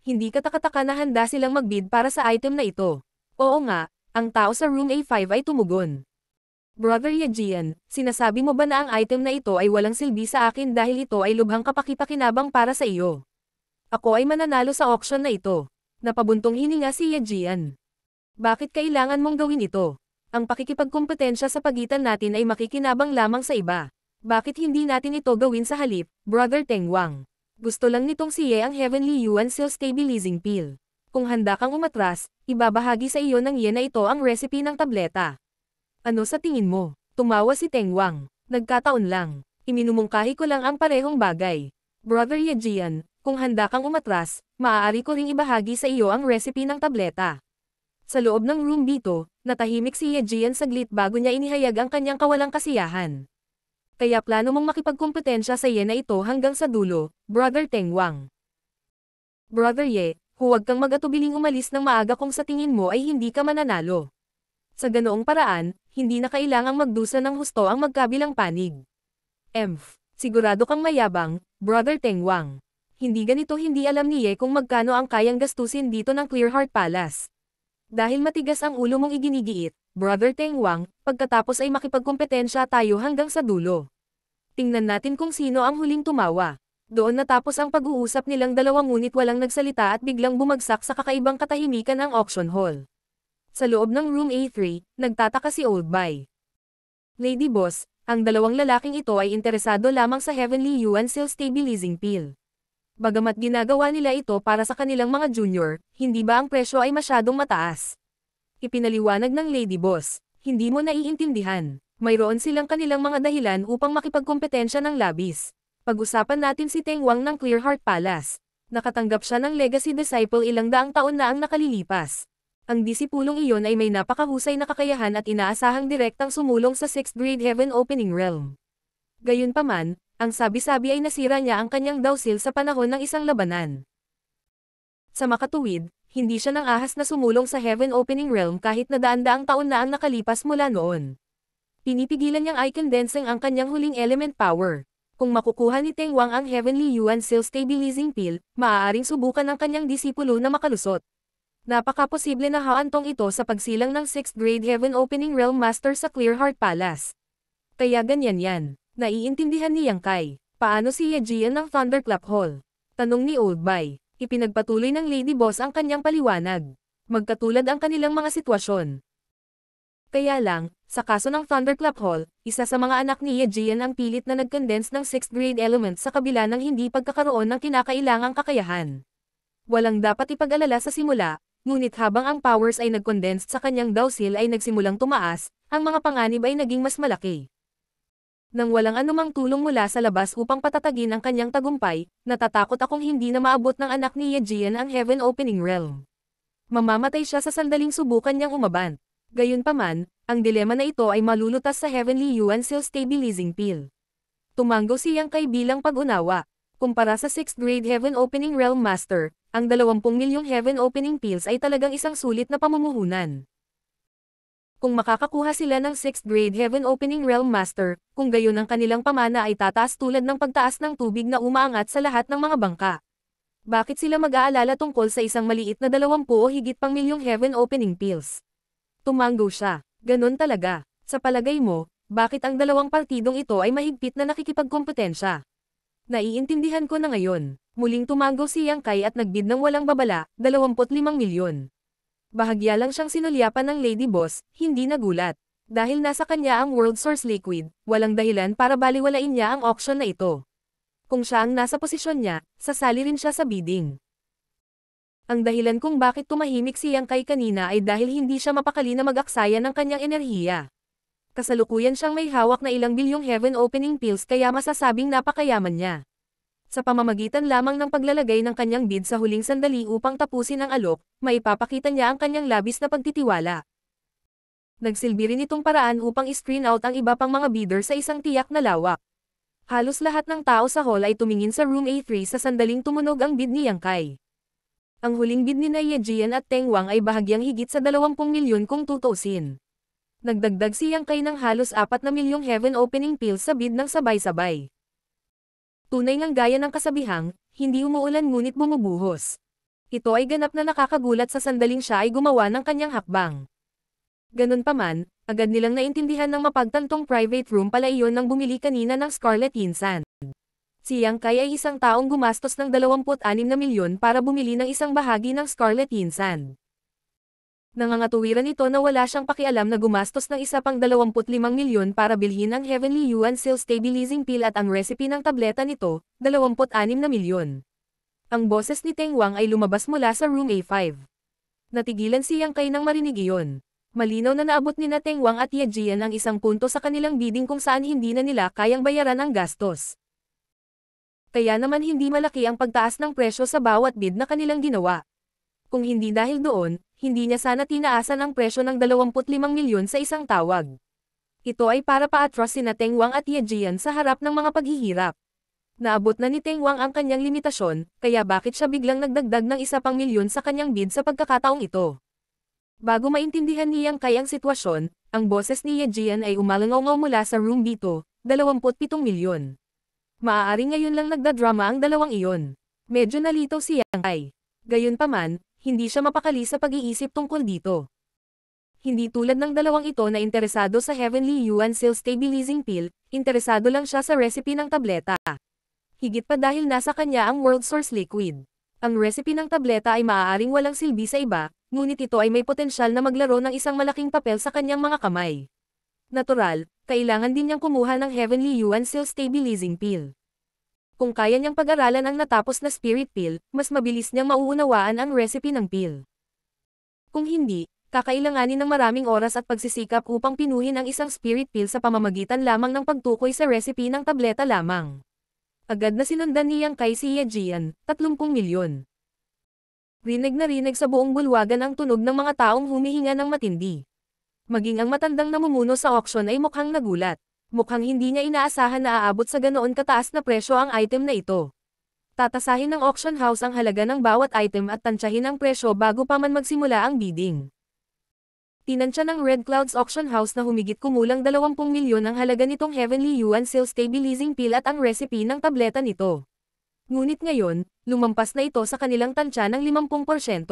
Hindi katakataka na handa silang magbid para sa item na ito. Oo nga, ang tao sa room A5 ay tumugon. Brother Ye Jian, sinasabi mo ba na ang item na ito ay walang silbi sa akin dahil ito ay lubhang kapakipakinabang para sa iyo? Ako ay mananalo sa auction na ito. Napabuntong hininga si Ye Jian. Bakit kailangan mong gawin ito? Ang pakikipagkompetensya sa pagitan natin ay makikinabang lamang sa iba. Bakit hindi natin ito gawin sa halip, Brother Teng Wang? Gusto lang nitong si Ye ang Heavenly Yuan Seal Stabilizing Pill. Kung handa kang umatras, ibabahagi sa iyo ng yen na ito ang recipe ng tableta. Ano sa tingin mo? Tumawa si Teng Wang. Nagkataon lang. Iminumungkahi ko lang ang parehong bagay. Brother Ye Jian, kung handa kang umatras, maaari ko ring ibahagi sa iyo ang recipe ng tableta. Sa loob ng room dito, natahimik si Ye Jian saglit bago niya inihayag ang kanyang kawalang kasiyahan. Kaya plano mong makipagkompetensya sa yen na ito hanggang sa dulo, Brother Teng Wang. Brother Ye, huwag kang mag-atubiling umalis ng maaga kung sa tingin mo ay hindi ka mananalo. Sa ganoong paraan, hindi na kailangang magdusa ng husto ang magkabilang panig. Sigurado kang mayabang, Brother Teng Wang. Hindi ganito hindi alam ni Ye kung magkano ang kayang gastusin dito ng Clearheart Palace. Dahil matigas ang ulo mong iginigiit, Brother Teng Wang, pagkatapos ay makipagkompetensya tayo hanggang sa dulo. Tingnan natin kung sino ang huling tumawa. Doon natapos ang pag-uusap nilang dalawa ngunit walang nagsalita at biglang bumagsak sa kakaibang katahimikan ang auction hall. Sa loob ng room A3, nagtataka si Old Bai. Lady Boss, ang dalawang lalaking ito ay interesado lamang sa Heavenly Yuan Seal Stabilizing Pill. Bagamat ginagawa nila ito para sa kanilang mga junior, hindi ba ang presyo ay masyadong mataas? Ipinaliwanag ng Lady Boss, hindi mo naiintindihan. Mayroon silang kanilang mga dahilan upang makipagkompetensya ng labis. Pag-usapan natin si Teng Wang ng Clearheart Palace. Nakatanggap siya ng Legacy Disciple ilang daang taon na ang nakalilipas. Ang disipulong iyon ay may napakahusay na kakayahan at inaasahang direktang sumulong sa 6th grade Heaven Opening Realm. Gayunpaman, ang sabi-sabi ay nasira niya ang kanyang dawsil sa panahon ng isang labanan. Sa makatuwid, hindi siya nang ahas na sumulong sa Heaven Opening Realm kahit na daan-daang taon na ang nakalipas mula noon. Pinipigilan niyang i-condensing ang kanyang huling element power. Kung makukuha ni Teng Wang ang Heavenly Yuan Seal Stabilizing Pill, maaaring subukan ng kanyang disipulo na makalusot. Napaka-posible na haantong ito sa pagsilang ng 6th grade Heaven Opening Realm Master sa Clearheart Palace. Kaya ganyan yan. Naiintindihan ni Yang Kai. Paano si Yejian ng Thunderclap Hall? Tanong ni Old Bai. Ipinagpatuloy ng Lady Boss ang kanyang paliwanag. Magkatulad ang kanilang mga sitwasyon. Kaya lang, sa kaso ng Thunderclap Hall, isa sa mga anak ni Yejian ang pilit na nag-condense ng 6th grade element sa kabila ng hindi pagkakaroon ng kinakailangang kakayahan. Walang dapat ipag-alala sa simula, ngunit habang ang powers ay nag-condensed sa kanyang dowsil ay nagsimulang tumaas, ang mga panganib ay naging mas malaki. Nang walang anumang tulong mula sa labas upang patatagin ang kanyang tagumpay, natatakot akong hindi na maabot ng anak ni Yejian ang Heaven Opening Realm. Mamamatay siya sa sandaling subukan niyang umabant. Gayunpaman, ang dilema na ito ay malulutas sa Heavenly Yuan Seal Stabilizing Pill. Tumanggo si Yang Kai bilang pag-unawa. Kumpara sa 6th grade Heaven Opening Realm Master, ang 20 milyong Heaven Opening Pills ay talagang isang sulit na pamumuhunan. Kung makakakuha sila ng 6th grade Heaven Opening Realm Master, kung gayon ang kanilang pamana ay tataas tulad ng pagtaas ng tubig na umaangat sa lahat ng mga bangka. Bakit sila mag-aalala tungkol sa isang maliit na 20 o higit pang milyong Heaven Opening Pills? Tumanggo siya. Ganon talaga. Sa palagay mo, bakit ang dalawang partidong ito ay mahigpit na nakikipagkompetensya? Naiintindihan ko na ngayon. Muling tumanggo si Yang Kai at nagbid ng walang babala, 25 milyon. Bahagya lang siyang sinulyapan ng Lady Boss, hindi nagulat. Dahil nasa kanya ang World Source Liquid, walang dahilan para baliwalain niya ang auction na ito. Kung siya ang nasa posisyon niya, sasali rin siya sa bidding. Ang dahilan kung bakit tumahimik si Yang Kai kanina ay dahil hindi siya mapakali na mag-aksaya ng kanyang enerhiya. Kasalukuyan siyang may hawak na ilang bilyong Heaven Opening Pills kaya masasabing napakayaman niya. Sa pamamagitan lamang ng paglalagay ng kanyang bid sa huling sandali upang tapusin ang alok, maipapakita niya ang kanyang labis na pagtitiwala. Nagsilbi rin itong paraan upang i-screen out ang iba pang mga bidder sa isang tiyak na lawak. Halos lahat ng tao sa hall ay tumingin sa room A3 sa sandaling tumunog ang bid ni Yang Kai. Ang huling bid ni Yejian at Teng Wang ay bahagyang higit sa 20 milyon kung tutusin. Nagdagdag si Yang Kai ng halos 4 na milyong Heaven Opening Pills sa bid ng sabay-sabay. Tunay ngang gaya ng kasabihang, hindi umuulan ngunit bumubuhos. Ito ay ganap na nakakagulat sa sandaling siya ay gumawa ng kanyang hakbang. Ganun pa man, agad nilang naintindihan ng mapagtantong private room pala iyon nang bumili kanina ng Scarlet Insan. Si Yang Kai ay isang taong gumastos ng 26 na milyon para bumili ng isang bahagi ng Scarlet Insan. Nangangatuwiran ito na wala siyang pakialam na gumastos ng isa pang 25 milyon para bilhin ang Heavenly Yuan Seal Stabilizing Pill at ang recipe ng tableta nito, 26 na milyon. Ang boses ni Teng Wang ay lumabas mula sa room A5. Natigilan si Yang Kai nang marinig iyon. Malinaw na naabot ni Teng Wang at Yejian ang isang punto sa kanilang bidding kung saan hindi na nila kayang bayaran ang gastos. Kaya naman hindi malaki ang pagtaas ng presyo sa bawat bid na kanilang ginawa. Kung hindi dahil doon, hindi niya sana tinaasan ang presyo ng 25 milyon sa isang tawag. Ito ay para pa-atros sina Teng Wang at Yejian sa harap ng mga paghihirap. Naabot na ni Teng Wang ang kanyang limitasyon, kaya bakit siya biglang nagdagdag ng isa pang milyon sa kanyang bid sa pagkakataong ito? Bago maintindihan ni Yang Kai ang sitwasyon, ang boses ni Yejian ay umalangaw mula sa room B2, 27 milyon. Maaaring ngayon lang nagdadrama ang dalawang iyon. Medyo nalito si Yang Kai. Gayunpaman, hindi siya mapakali sa pag-iisip tungkol dito. Hindi tulad ng dalawang ito na interesado sa Heavenly Yuan Seal Stabilizing Pill, interesado lang siya sa recipe ng tableta. Higit pa dahil nasa kanya ang World Source Liquid. Ang recipe ng tableta ay maaaring walang silbi sa iba, ngunit ito ay may potensyal na maglaro ng isang malaking papel sa kanyang mga kamay. Natural, kailangan din niyang kumuha ng Heavenly Yuan Seal Stabilizing Pill. Kung kaya niyang pag-aralan ang natapos na Spirit Pill, mas mabilis niyang mauunawaan ang recipe ng pill. Kung hindi, kakailanganin ng maraming oras at pagsisikap upang pinuhin ang isang Spirit Pill sa pamamagitan lamang ng pagtukoy sa recipe ng tableta lamang. Agad na sinundan ni Yang Kai si Yejian, 30 milyon. Rinig na rinig sa buong bulwagan ang tunog ng mga taong humihinga ng matindi. Maging ang matandang namumuno sa auction ay mukhang nagulat. Mukhang hindi niya inaasahan na aabot sa ganoon kataas na presyo ang item na ito. Tatasahin ng auction house ang halaga ng bawat item at tansyahin ang presyo bago pa man magsimula ang bidding. Tinansya ng Red Clouds Auction House na humigit kumulang 20 milyon ang halaga nitong Heavenly Yuan Seal Stabilizing Pill at ang recipe ng tableta nito. Ngunit ngayon, lumampas na ito sa kanilang tansya ng 50%.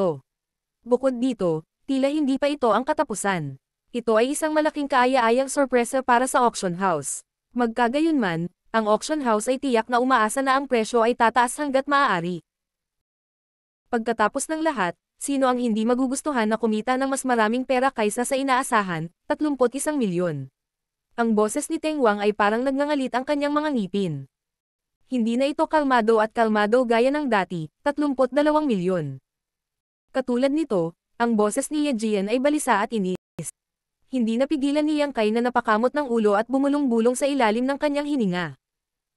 Bukod dito, tila hindi pa ito ang katapusan. Ito ay isang malaking kaaya-ayang sorpresa para sa auction house. Magkagayunman, ang auction house ay tiyak na umaasa na ang presyo ay tataas hanggat maaari. Pagkatapos ng lahat, sino ang hindi magugustuhan na kumita ng mas maraming pera kaysa sa inaasahan, 31 milyon. Ang boses ni Teng Wang ay parang nagngangalit ang kanyang mga ngipin. Hindi na ito kalmado at kalmado gaya ng dati, 32 milyon. Katulad nito, ang boses ni Ye Jian ay balisa at inis. Hindi napigilan ni Yang Kai na napakamot ng ulo at bumulong-bulong sa ilalim ng kanyang hininga.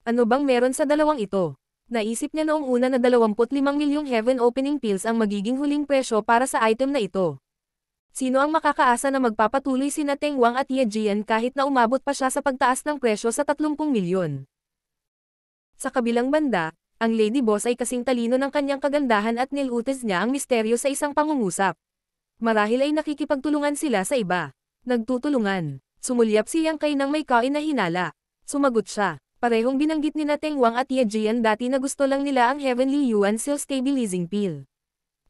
Ano bang meron sa dalawang ito? Naisip niya noong una na 25 milyong Heaven Opening Pills ang magiging huling presyo para sa item na ito. Sino ang makakaasa na magpapatuloy sina Teng Wang at Ye Jian kahit na umabot pa siya sa pagtaas ng presyo sa 30 milyon? Sa kabilang banda, ang Lady Boss ay kasing talino ng kanyang kagandahan at nilutis niya ang misteryo sa isang pangungusap. Marahil ay nakikipagtulungan sila sa iba. Nagtutulungan. Sumulyap si Yang Kai ng may kain na hinala. Sumagot siya. Parehong binanggit ni Teng Wang at Ye Jian dati na gusto lang nila ang Heavenly Yuan Seal Stabilizing Pill.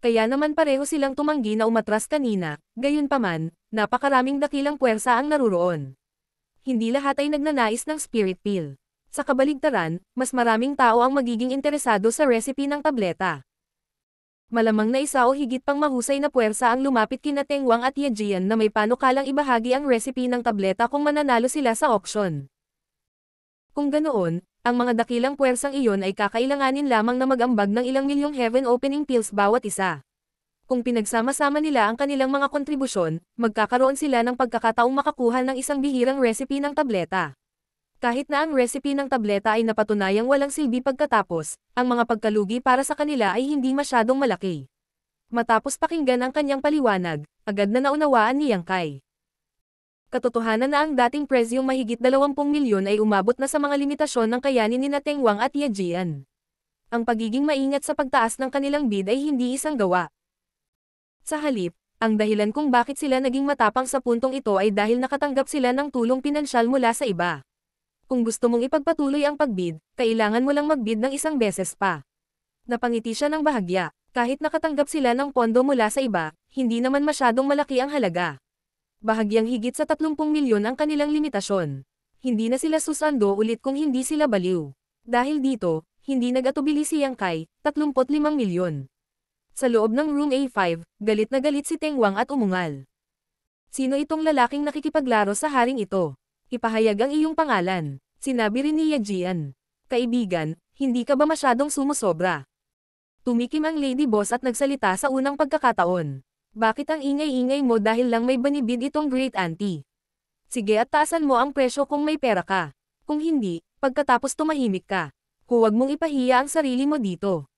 Kaya naman pareho silang tumanggi na umatras kanina, gayunpaman, napakaraming dakilang puwersa ang naruroon. Hindi lahat ay nagnanais ng Spirit Pill. Sa kabaligtaran, mas maraming tao ang magiging interesado sa recipe ng tableta. Malamang na isa o higit pang mahusay na puwersa ang lumapit kina Teng Wang at Ye Jian na may panukalang ibahagi ang recipe ng tableta kung mananalo sila sa auction. Kung ganoon, ang mga dakilang puwersang iyon ay kakailanganin lamang na mag-ambag ng ilang milyong Heaven Opening Pills bawat isa. Kung pinagsama-sama nila ang kanilang mga kontribusyon, magkakaroon sila ng pagkakataong makakuha ng isang bihirang recipe ng tableta. Kahit na ang recipe ng tableta ay napatunayang walang silbi pagkatapos, ang mga pagkalugi para sa kanila ay hindi masyadong malaki. Matapos pakinggan ang kanyang paliwanag, agad na naunawaan ni Yang Kai. Katotohanan na ang dating presyong mahigit 20 milyon ay umabot na sa mga limitasyon ng kayanin ni Teng Wang at Ye Jian. Ang pagiging maingat sa pagtaas ng kanilang bid ay hindi isang gawa. Sa halip, ang dahilan kung bakit sila naging matapang sa puntong ito ay dahil nakatanggap sila ng tulong pinansyal mula sa iba. Kung gusto mong ipagpatuloy ang pagbid, kailangan mo lang magbid ng isang beses pa. Napangiti siya ng bahagya, kahit nakatanggap sila ng pondo mula sa iba, hindi naman masyadong malaki ang halaga. Bahagyang higit sa 30 milyon ang kanilang limitasyon. Hindi na sila susando ulit kung hindi sila baliw. Dahil dito, hindi nag-atubili si Yang Kai, 35 milyon. Sa loob ng room A5, galit na galit si Teng Wang at umungal. Sino itong lalaking nakikipaglaro sa haring ito? Ipahayag ang iyong pangalan. Sinabi rin ni Ye Jian. Kaibigan, hindi ka ba masyadong sumusobra? Tumikim ang Lady Boss at nagsalita sa unang pagkakataon. Bakit ang ingay-ingay mo dahil lang may banibid itong Great Auntie? Sige at taasan mo ang presyo kung may pera ka. Kung hindi, pagkatapos tumahimik ka. Huwag mong ipahiya ang sarili mo dito.